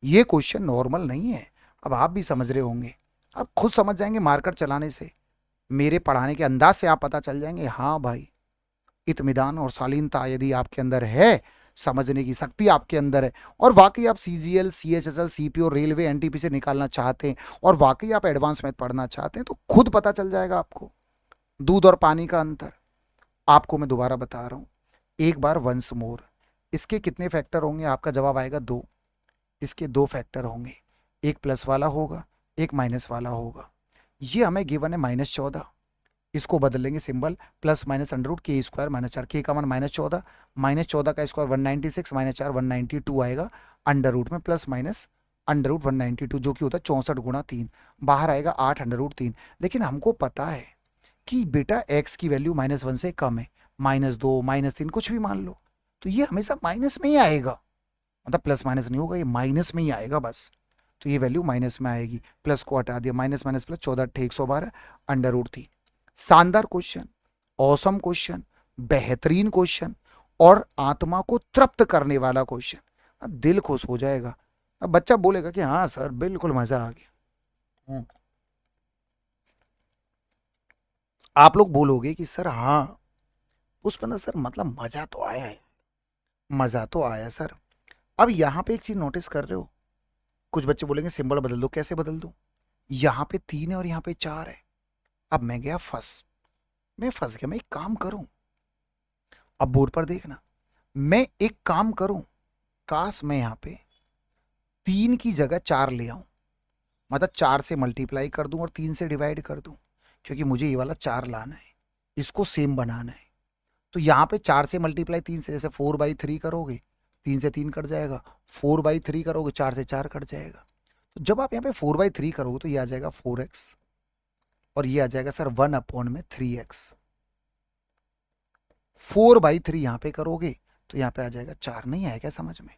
A: ये क्वेश्चन नॉर्मल नहीं है। अब आप भी समझ रहे होंगे, आप खुद समझ जाएंगे मार्कर चलाने से, मेरे पढ़ाने के अंदाज से आप पता चल जाएंगे, हाँ भाई इत्मीनान और शालीनता यदि आपके अंदर है, समझने की शक्ति आपके अंदर है, और वाकई आप CGL, CHSL, CPO, railway, NTP से निकालना चाहते हैं, और वाकई आप एडवांस मैथ पढ़ना चाहते हैं, तो खुद पता चल जाएगा आपको दूध और पानी का अंतर। आपको मैं दोबारा बता रहा हूं, एक बार वंस मोर। इसके कितने फैक्टर होंगे? आपका जवाब आएगा 2। इसके 2 फैक्टर होंगे, एक प्लस वाला होगा, एक माइनस वाला होगा। ये हमें गिवन है -14, इसको बदल लेंगे symbol, plus minus under root के स्क्वायर -4, के का मान -14, -14 का स्क्वायर 196 -4 192 आएगा, अंडर रूट में प्लस माइनस अंडर रूट 192, जो कि होता है 64 गुणा 3, बाहर आएगा 8 अंडर रूट 3। लेकिन हमको पता है कि बेटा x की वैल्यू -1 से कम है, -2 -3 कुछ भी मान लो, तो ये हमेशा माइनस में ही आएगा, मतलब प्लस माइनस नहीं होगा, ये माइनस में ही आएगा बस। तो ये वैल्यू माइनस में आएगी, प्लस को हटा दिया, माइनस माइनस प्लस, 14 अट्ठे 112 अंडर रूट 3। शानदार क्वेश्चन, ऑसम क्वेश्चन, बेहतरीन क्वेश्चन, और आत्मा को तृप्त करने वाला क्वेश्चन। दिल खुश हो जाएगा, अब बच्चा बोलेगा कि हाँ सर बिल्कुल मजा आ गया। आप लोग बोलोगे कि सर हाँ पुष्पेंद्र सर मतलब मजा तो आया है, मजा तो आया सर। अब यहां पे एक चीज नोटिस कर रहे हो, कुछ बच्चे बोलेंगे सिंबल बदल दो, कैसे बदल दो? यहां पे 3 है और यहां पे 4 है। अब मैं गया मैं फंस गया, मैं एक काम करूं, अब बोर्ड पर देखना, मैं एक काम करूं, काश मैं यहां पे 3 की जगह 4 ले आऊं, मतलब 4 से मल्टीप्लाई कर दूं और 3 से डिवाइड कर दूं, क्योंकि मुझे ये वाला 4 लाना है, इसको सेम बनाना है। तो यहाँ पे 4 से मल्टीप्लाई 3 से, जैसे 4/3 करोगे, 3 से 3 कट जाएगा, 4/3 करोगे, 4 से 4 कट जाएगा। तो जब आप यहाँ पे 4/3 करोगे तो ये आ जाएगा 4x और ये आ जाएगा सर 1/3x। 4/3 यहाँ पे करोगे तो यहाँ पे आ जाएगा 4। नहीं आएगा समझ में?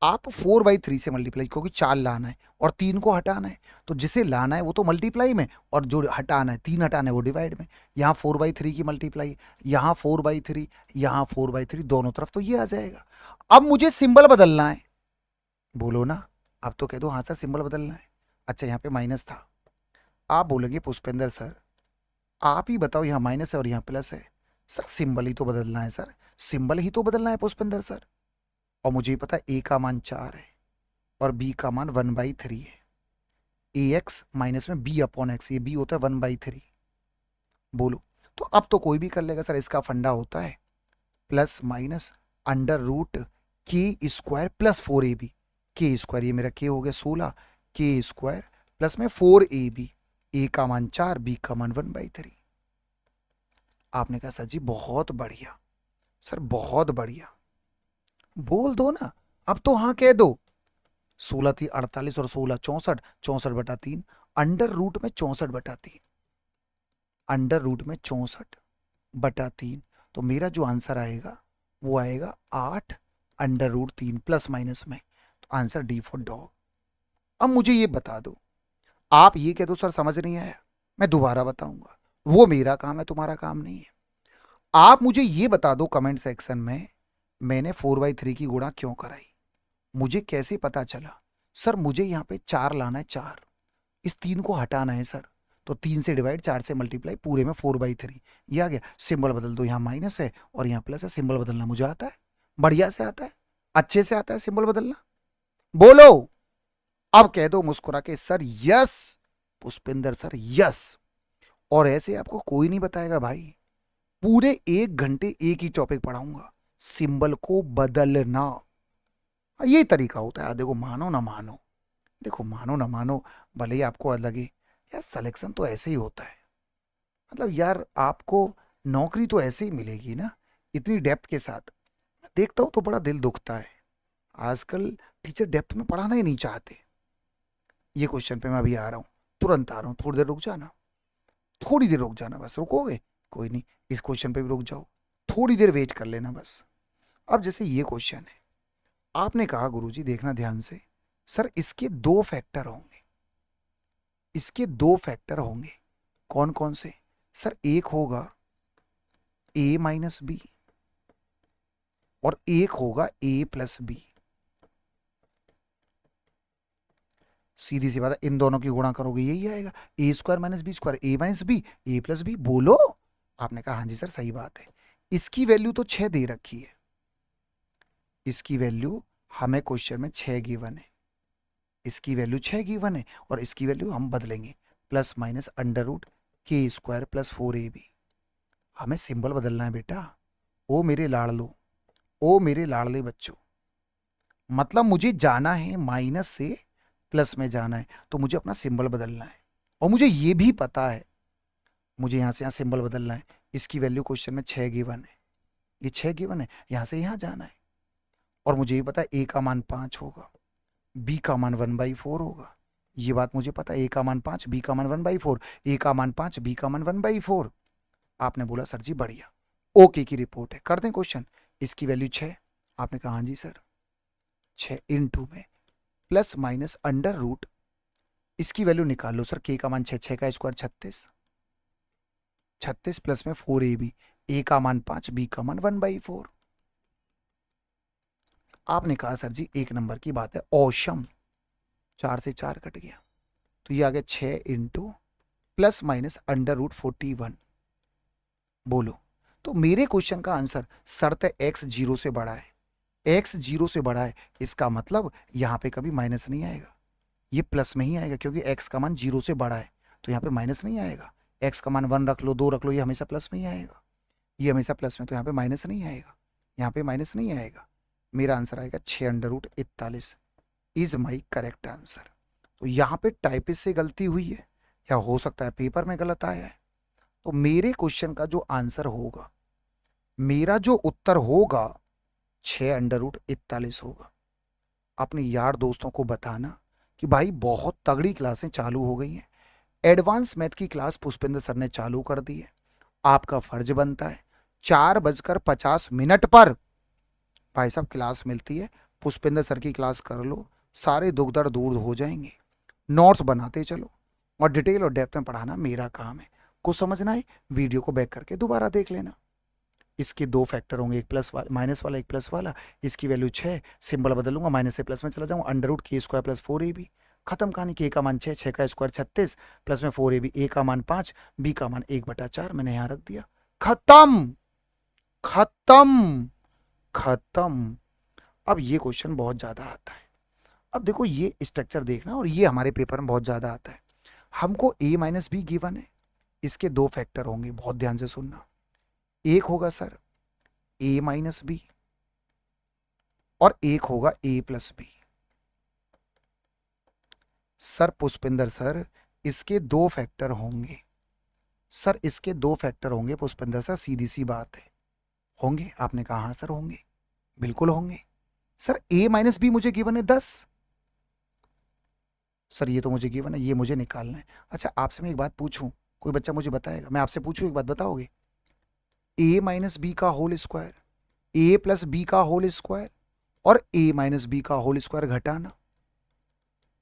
A: आप 4/3 से मल्टीप्लाई, क्योंकि 4 लाना है और 3 को हटाना है, तो जिसे लाना है वो तो मल्टीप्लाई में और जो हटाना है 3 हटाना है वो डिवाइड में। यहाँ 4/3 की मल्टीप्लाई, यहाँ 4/3, यहाँ 4/3, दोनों तरफ तो ये आ जाएगा। अब मुझे सिंबल बदलना है, बोलो ना। अब तो कह दो हाँ सर सिंबल बदलना है। अच्छा यहाँ पे माइनस था, आप बोलेंगे पुष्पेंद्र सर आप ही बताओ, यहाँ माइनस है और यहाँ प्लस है। सर सिंबल ही तो बदलना है सर, सिंबल ही तो बदलना है पुष्पेंद्र सर। और मुझे ही पता है ए का मान 4 है और बी का मान 1/3 है। ए एक्स माइनस में बी अपॉन एक्स, ये बी होता है 1/3। बोलो, तो अब तो कोई भी कर लेगा सर, इसका फंडा होता है प्लस माइनस अंडर रूट के स्क्वायर प्लस 4ab। के स्क्वायर ये मेरा के हो गया 16, के स्क्वायर प्लस में 4ab, ए का मान 4, बी का मान 1/3। आपने कहा सर जी बहुत बढ़िया, सर बहुत बढ़िया, बोल दो ना, अब तो हाँ कह दो। 16 थी 48 और 16 64, 64/3, अंडर रूट में 64/3, अंडर रूट में 64/3। तो मेरा जो आंसर आएगा वो आएगा 8 अंडर रूट 3 प्लस माइनस में। तो आंसर डी फॉर डॉग। अब मुझे ये बता दो, आप ये कह दो सर समझ नहीं आया, मैं दोबारा बताऊंगा, वो मेरा काम है तुम्हारा काम नहीं है। आप मुझे ये बता दो कमेंट सेक्शन में, मैंने 4/3 की गुणा क्यों कराई, मुझे कैसे पता चला। सर मुझे यहाँ पे 4 लाना है, 4, इस 3 को हटाना है सर, तो 3 से डिवाइड 4 से मल्टीप्लाई, पूरे में 4/3 ये आ गया। सिंबल बदल दो, यहाँ माइनस है और यहाँ प्लस है, सिंबल बदलना मुझे आता है, बढ़िया से आता है, अच्छे से आता है सिंबल बदलना। बोलो, अब कह दो मुस्कुरा के sir yes Pushpinder sir yes. और ऐसे आपको कोई नहीं बताएगा भाई, पूरे 1 घंटे एक ही टॉपिक पढ़ाऊंगा, सिंबल को बदलना। ये तरीका होता है, देखो मानो ना मानो, देखो मानो ना मानो, भले ही आपको लगे यार सिलेक्शन तो ऐसे ही होता है, मतलब यार आपको नौकरी तो ऐसे ही मिलेगी ना, इतनी डेप्थ के साथ। देखता हूँ तो बड़ा दिल दुखता है, आजकल टीचर डेप्थ में पढ़ाना ही नहीं चाहते। ये क्वेश्चन पे मैं अभी आ रहा हूँ, तुरंत आ रहा हूँ, थोड़ी देर रुक जाना, थोड़ी देर रुक जाना, बस रुकोगे कोई नहीं, इस क्वेश्चन पे भी रुक जाओ, थोड़ी देर वेट कर लेना बस। अब जैसे ये क्वेश्चन है, आपने कहा गुरुजी देखना ध्यान से, सर इसके 2 फैक्टर होंगे, इसके 2 फैक्टर होंगे, कौन कौन से। सर एक होगा a माइनस बी और एक होगा a प्लस बी। सीधी सी बात है, इन दोनों की गुणा करोगे यही आएगा, a square minus b square, a minus b, a plus b. बोलो, आपने कहा हाँ जी सर सही बात है। इसकी वैल्यू तो 6 दे रखी है, इसकी वैल्यू हमें क्वेश्चन में 6 गिवन है, इसकी वैल्यू 6 गिवन है और इसकी वैल्यू हम बदलेंगे प्लस माइनस अंडर रूट के स्क्वायर प्लस 4ab। हमें सिंबल बदलना है बेटा, ओ मेरे लाडलो, ओ मेरे लाडले बच्चों, मतलब मुझे जाना है माइनस से प्लस में जाना है, तो मुझे अपना सिंबल बदलना है। और मुझे ये भी पता है मुझे यहाँ से यहाँ सिंबल बदलना है, इसकी वैल्यू क्वेश्चन में 6 गिवन है, ये 6 गिवन है, यहाँ से यहाँ जाना है। और मुझे ये पता है ए का मान 5 होगा, बी का मान 1/4 होगा, ये बात मुझे पता है, ए का मान 5, बी का मान 1/4, ए का मान 5, बी का मान 1/4। आपने बोला सर जी बढ़िया, ओके की रिपोर्ट है, कर दें क्वेश्चन। इसकी वैल्यू 6, आपने कहा हाँ जी सर, 6 इंटू में प्लस माइनस अंडर रूट, इसकी वैल्यू निकाल लो सर, के का मान 6, 6 का स्क्वायर 36, 36 प्लस में 4ab, ए का मान 5, बी का मान 1/4। आपने कहा सर जी 1 नंबर की बात है, औसम, 4 से 4 कट गया, तो ये आ गया 6 into plus minus under root 41। बोलो, तो मेरे क्वेश्चन का आंसर शर्त है x 0 से बड़ा है, x 0 से बड़ा है, इसका मतलब यहाँ पे कभी माइनस नहीं आएगा, ये प्लस में ही आएगा, क्योंकि x का मान 0 से बड़ा है, तो यहाँ पे माइनस नहीं आएगा। x का मान 1 रख लो, 2 रख लो, ये हमेशा प्लस में ही आएगा, ये हमेशा प्लस में, तो यहाँ पे माइनस नहीं आएगा, यहाँ पे माइनस नहीं आएगा। मेरा आंसर आएगा 6 under root 41 is my correct answer. तो यहाँ पे टाइपिस्ट से गलती हुई है, या हो सकता है पेपर में गलत आया है। तो मेरे क्वेश्चन का जो आंसर होगा, मेरा जो उत्तर होगा 6 अंडर रूट 41 होगा। अपने यार दोस्तों को बताना, कि भाई बहुत तगड़ी क्लासें चालू हो गई हैं, एडवांस मैथ की क्लास पुष्पेंद्र सर ने चालू कर दी है। आपका फर्ज बनता है 4:50 पर भाई साहब क्लास मिलती है, पुष्पेंद्र सर की क्लास कर लो, सारे दुख दर्द दूर हो जाएंगे। नोट्स बनाते चलो, और डिटेल और डेप्थ में पढ़ाना मेरा काम है। कुछ समझना है, वीडियो को बैक करके दोबारा देख लेना। इसके दो फैक्टर होंगे, एक प्लस वाला माइनस वाला, एक प्लस वाला। इसकी वैल्यू 6, सिंबल बदलूंगा, माइनस से प्लस में चला जाऊंगा, अंडर रूट के स्क्वायर प्लस 4ab। खत्म कहानी। के का मान 6, 6 का स्क्वायर 36, प्लस में 4ab, ए का मान 5, बी का मान 1/4 मैंने यहां रख दिया। खत्म खत्म खत्म। अब ये क्वेश्चन बहुत ज्यादा आता है। अब देखो ये स्ट्रक्चर देखना, और ये हमारे पेपर में बहुत ज्यादा आता है। हमको a माइनस बी गिवन है, इसके दो फैक्टर होंगे, बहुत ध्यान से सुनना। एक होगा सर a माइनस बी, और एक होगा a plus b. Sir Pushpendra sir इसके दो फैक्टर होंगे, सर इसके दो फैक्टर होंगे पुष्पेंद्र सर, सीधी सी बात है। होंगे? आपने कहा हाँ सर होंगे, बिल्कुल होंगे। सर a माइनस बी मुझे गिवन है 10, सर ये तो मुझे गिवन है, ये मुझे निकालना है। अच्छा आपसे मैं एक बात पूछूं, कोई बच्चा मुझे बताएगा? मैं आपसे पूछूं, एक बात बताओगे? a माइनस बी का whole square, a plus b का होल स्क्वायर, और a माइनस बी का होल स्क्वायर घटाना,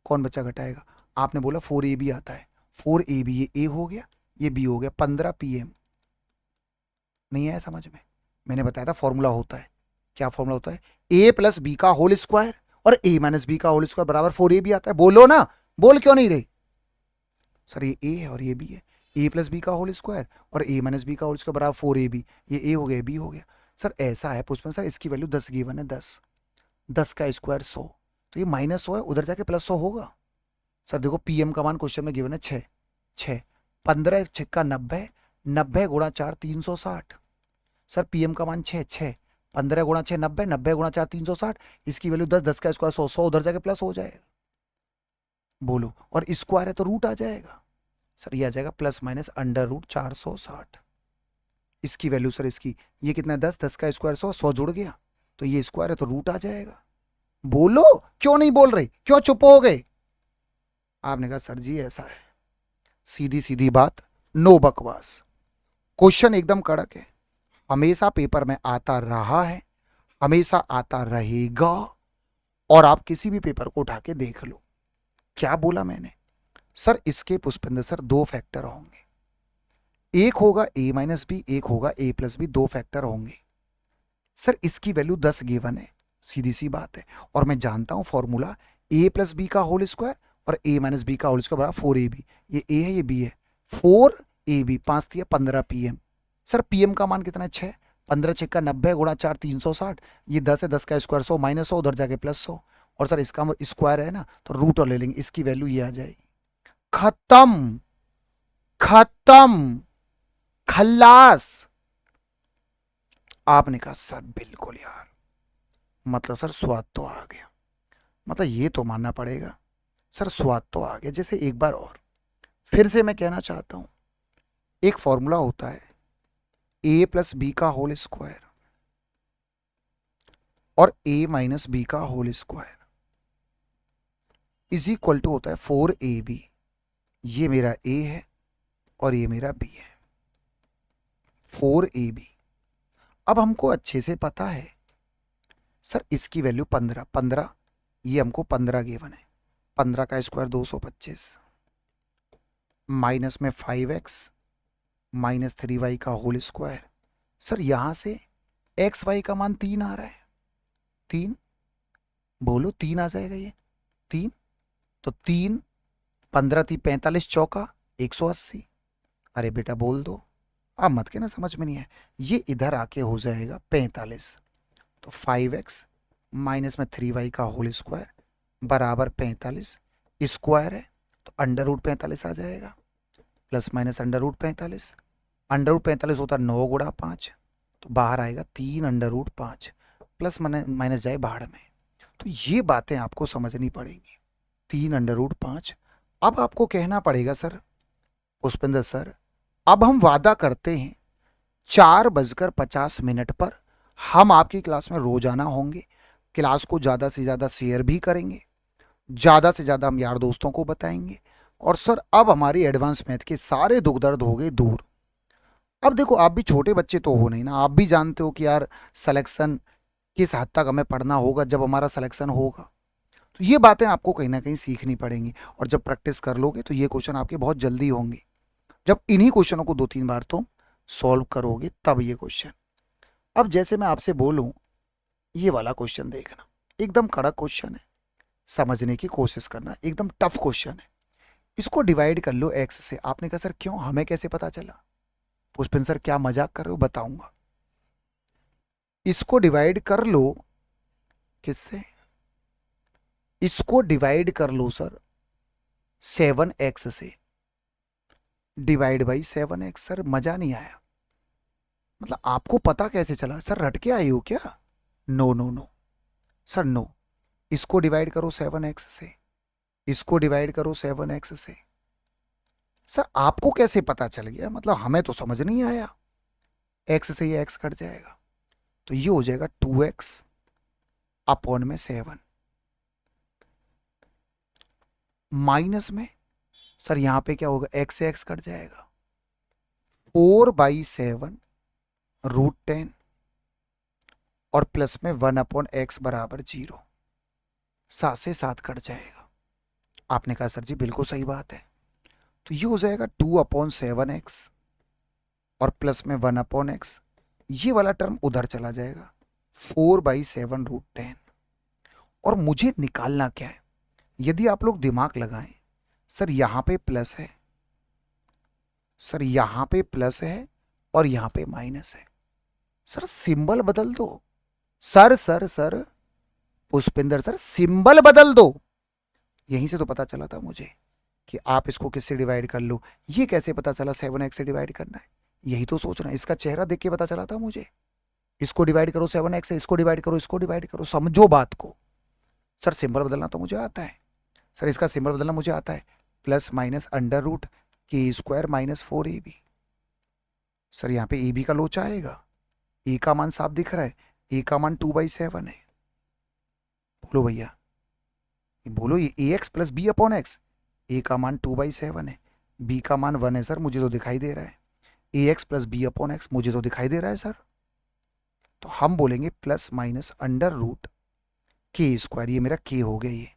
A: कौन बच्चा घटाएगा? आपने बोला 4ab आता है, 4ab ये a हो गया, ये b हो गया, 15 pm। नहीं आया समझ में? मैंने बताया था फॉर्मूला होता है, क्या फॉर्मूला होता है? a प्लस बी का होल स्क्वायर और a माइनस बी का होल स्क्वायर बराबर 4ab आता है। बोलो ना, बोल क्यों नहीं रहे? सर ये a है और ये b है, a प्लस बी का होल स्क्वायर और a माइनस बी का होल स्क्वायर बराबर 4ab, ये a हो गया, b हो गया। सर ऐसा है पुष्पन सर, इसकी वैल्यू 10 गिवन है, 10, 10 का स्क्वायर 100, तो ये -100 है, उधर जाके +100 होगा। सर देखो pm का मान क्वेश्चन में गिवन है 6, 6, 15 6 90, 90 गुणा 4 360। सर pm का मान 6, 6, 15 गुणा 6 90, 90 गुणा 4 360, इसकी वैल्यू 10, 10 का स्क्वायर 100, 100 उधर जाके प्लस हो जाएगा। बोलो, और स्क्वायर है तो रूट आ जाएगा। सर ये आ जाएगा प्लस माइनस अंडर रूट 460। इसकी वैल्यू सर इसकी, ये कितना है 10, 10 का स्क्वायर 100, 100 जुड़ गया, तो ये स्क्वायर है तो रूट आ जाएगा। बोलो, क्यों नहीं बोल रहे, क्यों चुप हो गए? आपने कहा सर जी ऐसा है, सीधी सीधी बात, नो बकवास। क्वेश्चन एकदम कड़क है, हमेशा पेपर में आता रहा है, हमेशा आता रहेगा, और आप किसी भी पेपर को उठा के देख लो। क्या बोला मैंने? सर इसके पुष्पेंद्र सर दो फैक्टर होंगे, एक होगा a माइनस बी, एक होगा a प्लस बी, दो फैक्टर होंगे। सर इसकी वैल्यू 10 गिवन है, सीधी सी बात है, और मैं जानता हूं फॉर्मूला a प्लस बी का होल स्क्वायर और a माइनस बी का होल स्क्वायर बराबर 4ab। ये a है, ये b है, 4ab, 5 दिया 15 pm। सर pm का मान कितना है 6, 15 6 का 90 गुणा 4 360, ये 10 है, 10 का स्क्वायर 100, -100 उधर जाके +100, और सर इसका स्क्वायर है ना तो रूट और ले लेंगे, इसकी वैल्यू ये आ जाएगी। खत्म खत्म, खल्लास। आपने कहा सर बिल्कुल यार, मतलब सर स्वाद तो आ गया, मतलब ये तो मानना पड़ेगा सर, स्वाद तो आ गया। जैसे एक बार और फिर से मैं कहना चाहता हूं, एक फॉर्मूला होता है a प्लस बी का होल स्क्वायर और a माइनस बी का whole square is equal to होता है 4ab। ये मेरा a है और ये मेरा b है, 4ab। अब हमको अच्छे से पता है सर इसकी वैल्यू 15, 15, ये हमको 15 गिवन है, 15 का स्क्वायर 225, माइनस में 5x माइनस 3y का होल स्क्वायर। सर यहां से एक्स वाई का मान 3 आ रहा है, 3, बोलो 3 आ जाएगा ये 3, तो 3, 15 3 45 चौका 180। अरे बेटा बोल दो, आप मत के ना समझ में नहीं है, ये इधर आके हो जाएगा 45, तो 5x माइनस में 3y का होल स्क्वायर बराबर 45, स्क्वायर है तो अंडर रूट 45 आ जाएगा, plus minus under root 45, under root 45 होता है 9 गुणा 5, तो बाहर आएगा 3 अंडर रूट 5, प्लस माइनस जाए बाहर में, तो ये बातें आपको समझनी पड़ेंगी। 3 अंडर रूट 5। अब आपको कहना पड़ेगा सर पुष्पेंद्र सर, अब हम वादा करते हैं 4:50 पर हम आपकी क्लास में रोजाना होंगे, क्लास को ज़्यादा से ज़्यादा शेयर भी करेंगे, ज़्यादा से ज़्यादा हम यार दोस्तों को बताएंगे। और सर अब हमारी एडवांस मैथ के सारे दुख दर्द हो गए दूर। अब देखो, आप भी छोटे बच्चे तो हो नहीं ना, आप भी जानते हो कि यार सिलेक्शन किस हद तक हमें पढ़ना होगा जब हमारा सिलेक्शन होगा। तो ये बातें आपको कहीं ना कहीं सीखनी पड़ेंगी, और जब प्रैक्टिस कर लोगे तो ये क्वेश्चन आपके बहुत जल्दी होंगे। जब इन्हीं क्वेश्चनों को 2-3 बार तुम सॉल्व करोगे तब ये क्वेश्चन। अब जैसे मैं आपसे बोलूं, ये वाला क्वेश्चन देखना, एकदम कड़क क्वेश्चन है, समझने की कोशिश करना, एकदम टफ क्वेश्चन है। इसको डिवाइड कर लो एक्स से। आपने कहा सर क्यों, हमें कैसे पता चला? पुष्पिन सर क्या मजाक कर रहे हो, बताऊंगा। इसको डिवाइड कर लो किससे? इसको डिवाइड कर लो सर 7x से। Divide by 7x। सर मजा नहीं आया, मतलब आपको पता कैसे चला? सर रट के आए हो क्या? No no no sir, no. इसको डिवाइड करो 7x से, इसको डिवाइड करो 7x से। सर आपको कैसे पता चल गया? मतलब हमें तो समझ नहीं आया। x से ये x कट जाएगा, तो ये हो जाएगा 2x अपॉन में 7। माइनस में सर यहां पे क्या होगा, x से x कट जाएगा, 4/7 √10, और प्लस में 1/x बराबर 0। 7 से 7 कट जाएगा। आपने कहा सर जी बिल्कुल सही बात है, तो ये हो जाएगा 2/7x और प्लस में 1/x। ये वाला टर्म उधर चला जाएगा, 4/7 √10। और मुझे निकालना क्या है? यदि आप लोग दिमाग लगाएं, सर यहां पे प्लस है, सर यहां पे प्लस है, और यहां पे माइनस है। सर सिंबल बदल दो। सर पुष्पिंदर सर सिंबल बदल दो। यहीं से तो पता चला था मुझे कि आप इसको किससे डिवाइड कर लो। ये कैसे पता चला 7x से डिवाइड करना है? यही तो सोचना है, इसका चेहरा देख के पता चला था मुझे। इसको डिवाइड करो 7x से, इसको डिवाइड करो, इसको डिवाइड करो, समझो बात को। सर सिंबल बदलना तो मुझे आता है, सर इसका सिंबल बदलना मुझे आता है, plus minus under root k² minus 4ab। Sir यहाँ पे ab का लोचा आएगा, a का मान साफ दिख रहा है, a का मान 2/7 है। बोलो भैया, बोलो, ये ax plus b upon x. a का मान 2/7 है, b का मान 1 है। सर मुझे तो दिखाई दे रहा है ax plus b upon x, मुझे तो दिखाई दे रहा है सर। तो हम बोलेंगे plus minus under root k²। ये मेरा k हो गया, ये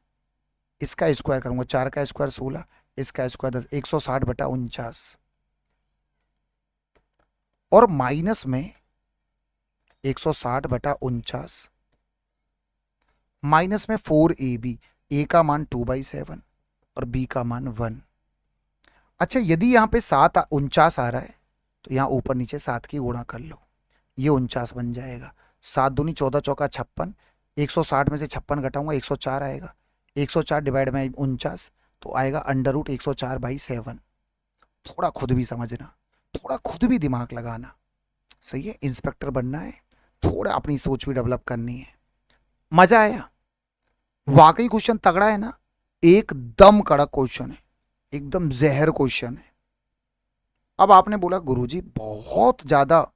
A: इसका स्क्वायर करूंगा, 4 का स्क्वायर 16, इसका स्क्वायर 10, 160/49। और माइनस में 160/49, माइनस में 4ab। a का मान 2/7 और b का मान 1। अच्छा, यदि यहाँ पे 7 49 आ रहा है तो यहाँ ऊपर नीचे 7 की गुणा कर लो, ये 49 बन जाएगा। 7 दूनी 14, चौका 56, 160 में से 56 घटाऊंगा 104 आएगा। 104 डिवाइड में 49 तो आएगा अंडर रूट 104/7। थोड़ा खुद भी समझना, थोड़ा खुद भी दिमाग लगाना, सही है? इंस्पेक्टर बनना है, थोड़ा अपनी सोच भी डेवलप करनी है। मजा आया? वाकई क्वेश्चन तगड़ा है ना? एकदम कड़क क्वेश्चन है, एकदम जहर क्वेश्चन है। अब आपने बोला गुरुजी बहुत ज्यादा,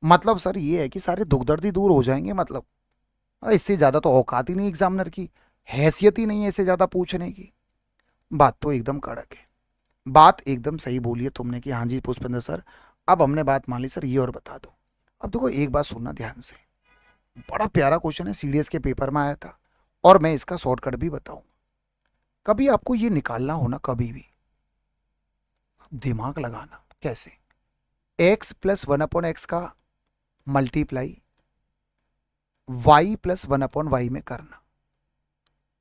A: मतलब सर ये है कि सारे दुख दर्द ही दूर हो जाएंगे, मतलब इससे ज्यादा तो औकात ही नहीं एग्जामिनर की, हैसियत ही नहीं है इससे ज्यादा पूछने की। बात तो एकदम कड़क है, बात एकदम सही बोली है तुमने कि हाँ जी पुष्पेंद्र सर, अब हमने बात मान ली सर, ये और बता दो। अब देखो एक बात सुनना ध्यान से, बड़ा प्यारा क्वेश्चन है, सीडीएस के पेपर में आया था, और मैं इसका शॉर्टकट भी बताऊंगा। कभी आपको ये निकालना हो ना, कभी भी दिमाग लगाना। कैसे? x प्लस 1/x का मल्टीप्लाई y प्लस 1/y में करना।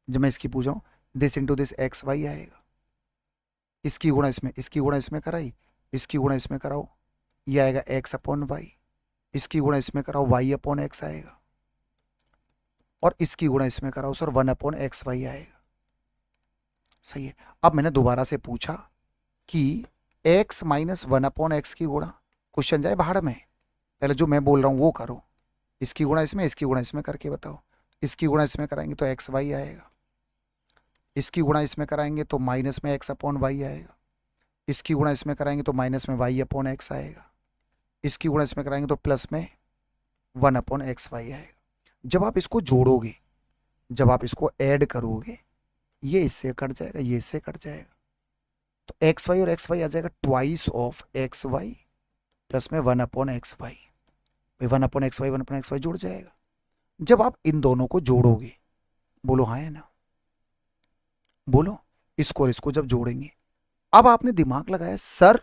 A: जब मैं इसकी पूछ रहा हूं, this into this x y आएगा, इसकी गुणा इसमें, इसकी गुणा इसमें कराई, इसकी गुणा इसमें कराओ, ये आएगा x/y। इसकी गुणा इसमें कराओ, y/x आएगा, और इसकी गुणा इसमें कराओ सर 1/xy आएगा। सही है? अब मैंने दोबारा से पूछा कि x माइनस 1/x की गुणा, क्वेश्चन जाए बाहर में, पहले जो मैं बोल रहा हूं वो करो। इसकी गुणा इसमें, इसकी गुणा इसमें करके बताओ। इसकी गुणा इसमें कराएंगे तो xy आएगा, इसकी गुणा इसमें कराएंगे तो माइनस में x/y आएगा, इसकी गुणा इसमें कराएंगे तो माइनस में y/x आएगा, इसकी गुणा इसमें कराएंगे तो प्लस में 1/xy आएगा। जब आप इसको जोड़ोगे, जब आप इसको ऐड करोगे ये इससे कट जाएगा, ये इससे कट जाएगा, तो एक्स वाई और एक्स वाई आ जाएगा twice of x y plus में 1/xy। 1/xy 1/xy जुड़ जाएगा। जब आप इन दोनों को जोड़ोगे, बोलो हाँ है ना, बोलो, इसको और इसको जब जोड़ेंगे, अब आपने दिमाग लगाया सर,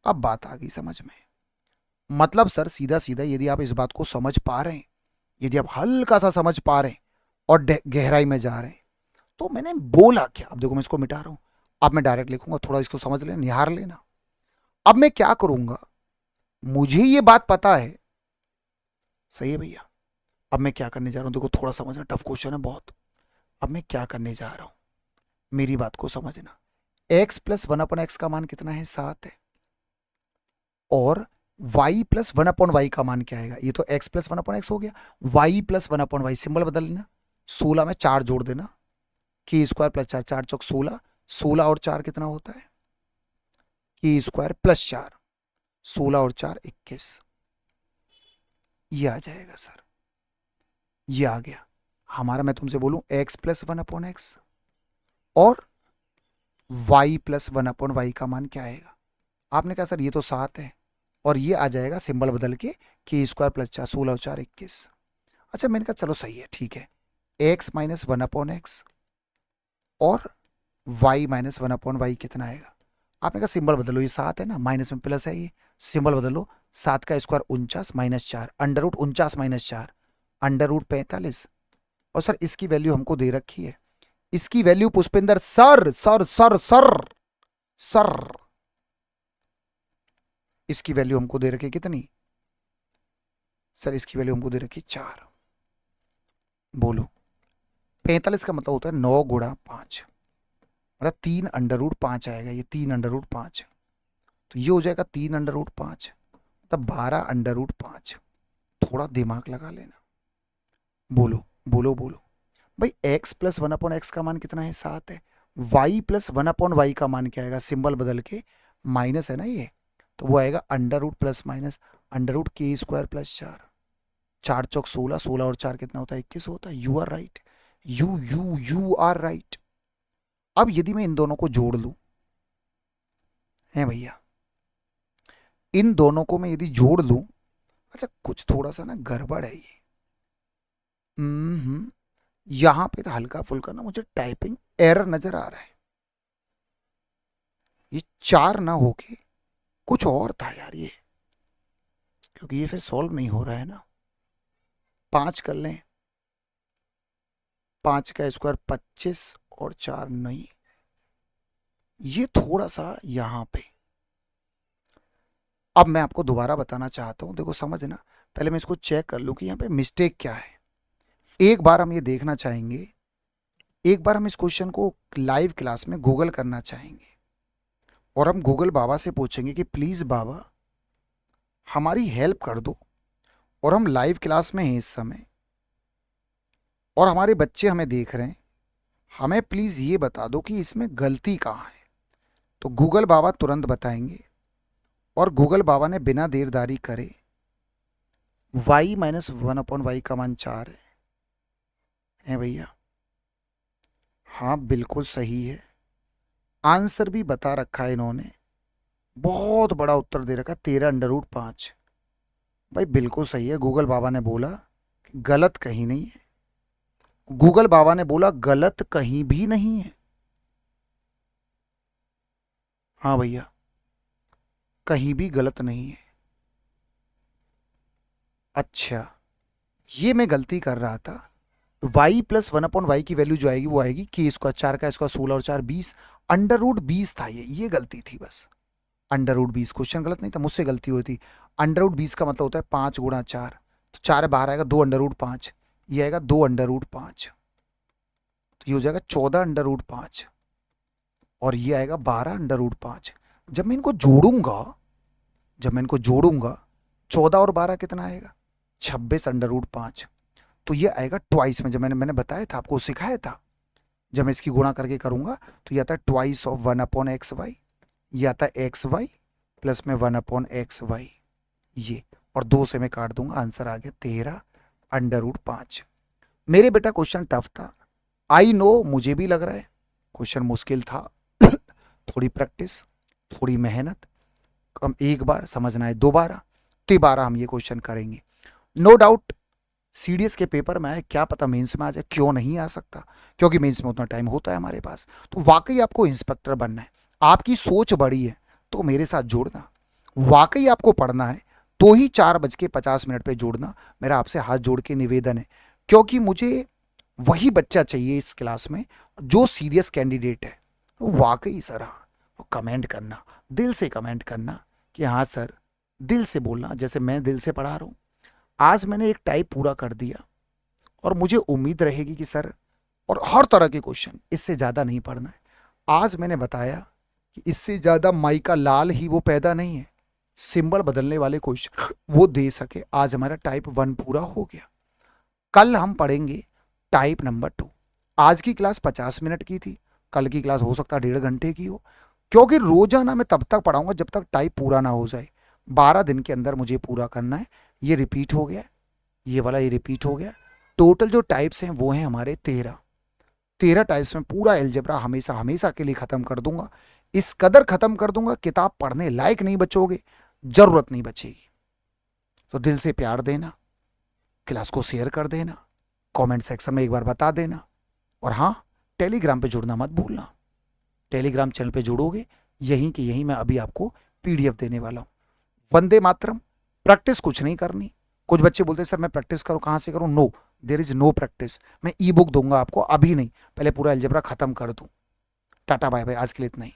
A: अब बात आ गई समझ में। मतलब सर सीधा सीधा यदि आप इस बात को समझ पा रहे हैं, यदि आप हल्का सा समझ पा रहे हैं और गहराई में जा रहे हैं, तो मैंने बोला क्या, अब देखो मैं इसको मिटा रहा हूं, अब मैं डायरेक्ट लिखूंगा, थोड़ा इसको समझ लेना, निहार लेना। अब मैं क्या करूंगा, मुझे ये बात पता है, सही है भैया। अब मैं क्या करने जा रहा हूं, देखो थोड़ा समझना, टफ क्वेश्चन है बहुत। अब मैं क्या करने जा रहा हूं, मेरी बात को समझना। x प्लस 1/x का मान कितना है, 7 है। और y प्लस 1/y का मान क्या आएगा, ये तो x प्लस 1/x हो गया, y प्लस 1/y सिंबल बदल लेना, 16 में 4 जोड़ देना, की स्क्वायर प्लस 4, 4 चौक 16, 16 और 4 कितना होता है, की स्क्वायर प्लस 4, 16 और 4 21, ये आ जाएगा सर, ये आ गया हमारा। मैं तुमसे बोलूं x प्लस 1/x और y प्लस 1/y का मान क्या आएगा, आपने कहा सर ये तो 7 है, और ये आ जाएगा सिंबल बदल के स्क्वायर प्लस 4, 16 और 4 21। अच्छा मैंने कहा चलो सही है, ठीक है, x माइनस 1/x और y माइनस 1/y कितना आएगा, आपने कहा सिंबल बदलो, ये 7 है ना, माइनस में प्लस है, ये सिंबल बदलो, 7 का square 49 minus 4, under root 49 minus 4, under root 45। और सर इसकी वैल्यू हमको दे रखी है, इसकी value Pushpendra sir sir sir sir sir, इसकी वैल्यू हमको दे रखी है कितनी सर, इसकी वैल्यू हमको दे रखी 4। बोलो 45 का मतलब होता है 9 गुणा 5, मतलब 3 अंडर रूट 5 आएगा, ये 3 अंडर रूट 5, तो ये हो जाएगा 3 अंडर रूट 5, मतलब 12 अंडर रूट 5। थोड़ा दिमाग लगा लेना, बोलो बोलो बोलो भाई, x प्लस 1/x का मान कितना है, 7 है। y प्लस 1/y का मान क्या आएगा, सिंबल बदल के माइनस है ना ये, तो वो आएगा under root plus minus under root के स्क्वायर प्लस 4, 4 चौक 16, 16 और 4 कितना होता है, 21 होता है। You are right, you are right. अब यदि मैं इन दोनों को जोड़ लूं, है भैया, इन दोनों को मैं यदि जोड़ लूं, अच्छा कुछ थोड़ा सा ना गड़बड़ है ये, यहां पे तो हल्का फुल्का ना मुझे टाइपिंग एरर नजर आ रहा है, ये 4 ना होके कुछ और था यार ये, क्योंकि ये फिर सॉल्व नहीं हो रहा है ना। 5 कर लें, 5 का स्क्वायर 25 और 4 नहीं, ये थोड़ा सा यहां पे। अब मैं आपको दोबारा बताना चाहता हूं, देखो समझना, पहले मैं इसको चेक कर लूं कि यहाँ पे मिस्टेक क्या है। एक बार हम ये देखना चाहेंगे, एक बार हम इस क्वेश्चन को लाइव क्लास में गूगल करना चाहेंगे, और हम गूगल बाबा से पूछेंगे कि प्लीज बाबा हमारी हेल्प कर दो, और हम लाइव क्लास में हैं इस समय, और हमारे बच्चे हमें देख रहे हैं, हमें प्लीज ये बता दो कि इसमें गलती कहाँ है। तो गूगल बाबा तुरंत बताएंगे, और गूगल बाबा ने बिना देरदारी करे y माइनस 1/y का मान 4 है भैया, हाँ बिल्कुल सही है, आंसर भी बता रखा है इन्होंने, बहुत बड़ा उत्तर दे रखा है, 13 अंडर रूट 5। भाई बिल्कुल सही है, गूगल बाबा ने बोला कि गलत कहीं नहीं है, गूगल बाबा ने बोला गलत कहीं भी नहीं है, हाँ भैया कहीं भी गलत नहीं है। अच्छा ये मैं गलती कर रहा था, y प्लस 1/y की वैल्यू जो आएगी वो आएगी कि इसका 4 का इसका 16 और 4 20, अंडर रूट 20 था, ये गलती थी बस, अंडर रूट 20, क्वेश्चन गलत नहीं था, मुझसे गलती हुई थी। अंडर रूट 20 का मतलब होता है 5 गुणा 4, तो 4 बाहर आएगा 2 अंडर रूट 5, ये आएगा 2 अंडर रूट 5, तो ये हो जाएगा 14 अंडर रूट 5, और ये आएगा 12 अंडर रूट 5। जब मैं इनको जोड़ूंगा, जब मैं इनको जोड़ूंगा 14 और 12 कितना आएगा, 26 अंडर रूट 5, तो ये आएगा ट्वाइस में, जब मैंने बताया था आपको, सिखाया था, जब मैं इसकी गुणा करके करूंगा तो ये आता है ट्वाइस ऑफ 1/xy, ये आता है xy प्लस में 1/xy, ये, और 2 से मैं काट दूंगा, आंसर आ गया 13 अंडर रूट 5। मेरे बेटा क्वेश्चन टफ था, आई नो, मुझे भी लग रहा है, क्वेश्चन मुश्किल था। थोड़ी प्रैक्टिस, थोड़ी मेहनत, हम एक बार समझना है, दोबारा तिबारा हम ये क्वेश्चन करेंगे। नो डाउट सीडीएस के पेपर में आए, क्या पता मेंस में आ जाए, क्यों नहीं आ सकता, क्योंकि मेंस में उतना टाइम होता है हमारे पास। तो वाकई आपको इंस्पेक्टर बनना है, आपकी सोच बड़ी है तो मेरे साथ जुड़ना, वाकई आपको पढ़ना है तो ही 4:50 पे जुड़ना, मेरा आपसे हाथ जोड़ के निवेदन है। क्योंकि मुझे वही बच्चा चाहिए इस क्लास में जो सीरियस कैंडिडेट है। तो वाकई सर हाँ, वो कमेंट करना, दिल से कमेंट करना कि हाँ सर, दिल से बोलना, जैसे मैं दिल से पढ़ा रहा हूँ। आज मैंने एक टाइप पूरा कर दिया और मुझे उम्मीद रहेगी कि सर, और हर तरह के क्वेश्चन, इससे ज़्यादा नहीं पढ़ना है। आज मैंने बताया कि इससे ज़्यादा माई का लाल ही वो पैदा नहीं है, सिंबल बदलने वाले क्वेश्चन वो दे सके। आज हमारा टाइप 1 पूरा हो गया। कल हम पढ़ेंगे टाइप नंबर 2। आज की क्लास 50 मिनट की थी, कल की क्लास हो सकता है 1.5 घंटे की हो, क्योंकि रोजाना मैं तब तक पढ़ाऊंगा जब तक टाइप पूरा ना हो जाए। 12 दिन के अंदर मुझे पूरा करना है। ये रिपीट हो गया, ये वाला ये रिपीट हो गया। टोटल जो टाइप्स हैं वो हैं हमारे 13 टाइप्स में पूरा एल्जेब्रा हमेशा हमेशा के लिए खत्म कर दूंगा। इस कदर खत्म कर दूंगा, किताब पढ़ने लायक नहीं बचोगे, जरूरत नहीं बचेगी। तो दिल से प्यार देना, क्लास को शेयर कर देना, कमेंट सेक्शन में एक बार बता देना, और हाँ, टेलीग्राम पे जुड़ना मत भूलना। टेलीग्राम चैनल पे जुड़ोगे, यहीं कि यहीं मैं अभी आपको पीडीएफ देने वाला हूँ। वंदे मातरम। प्रैक्टिस कुछ नहीं करनी। कुछ बच्चे बोलते हैं सर मैं प्रैक्टिस करूँ, कहाँ से करूँ? No, there is no practice. मैं ई बुक दूंगा आपको, अभी नहीं, पहले पूरा अलजेब्रा खत्म कर दूं। टाटा बाय बाय, आज के लिए इतना ही।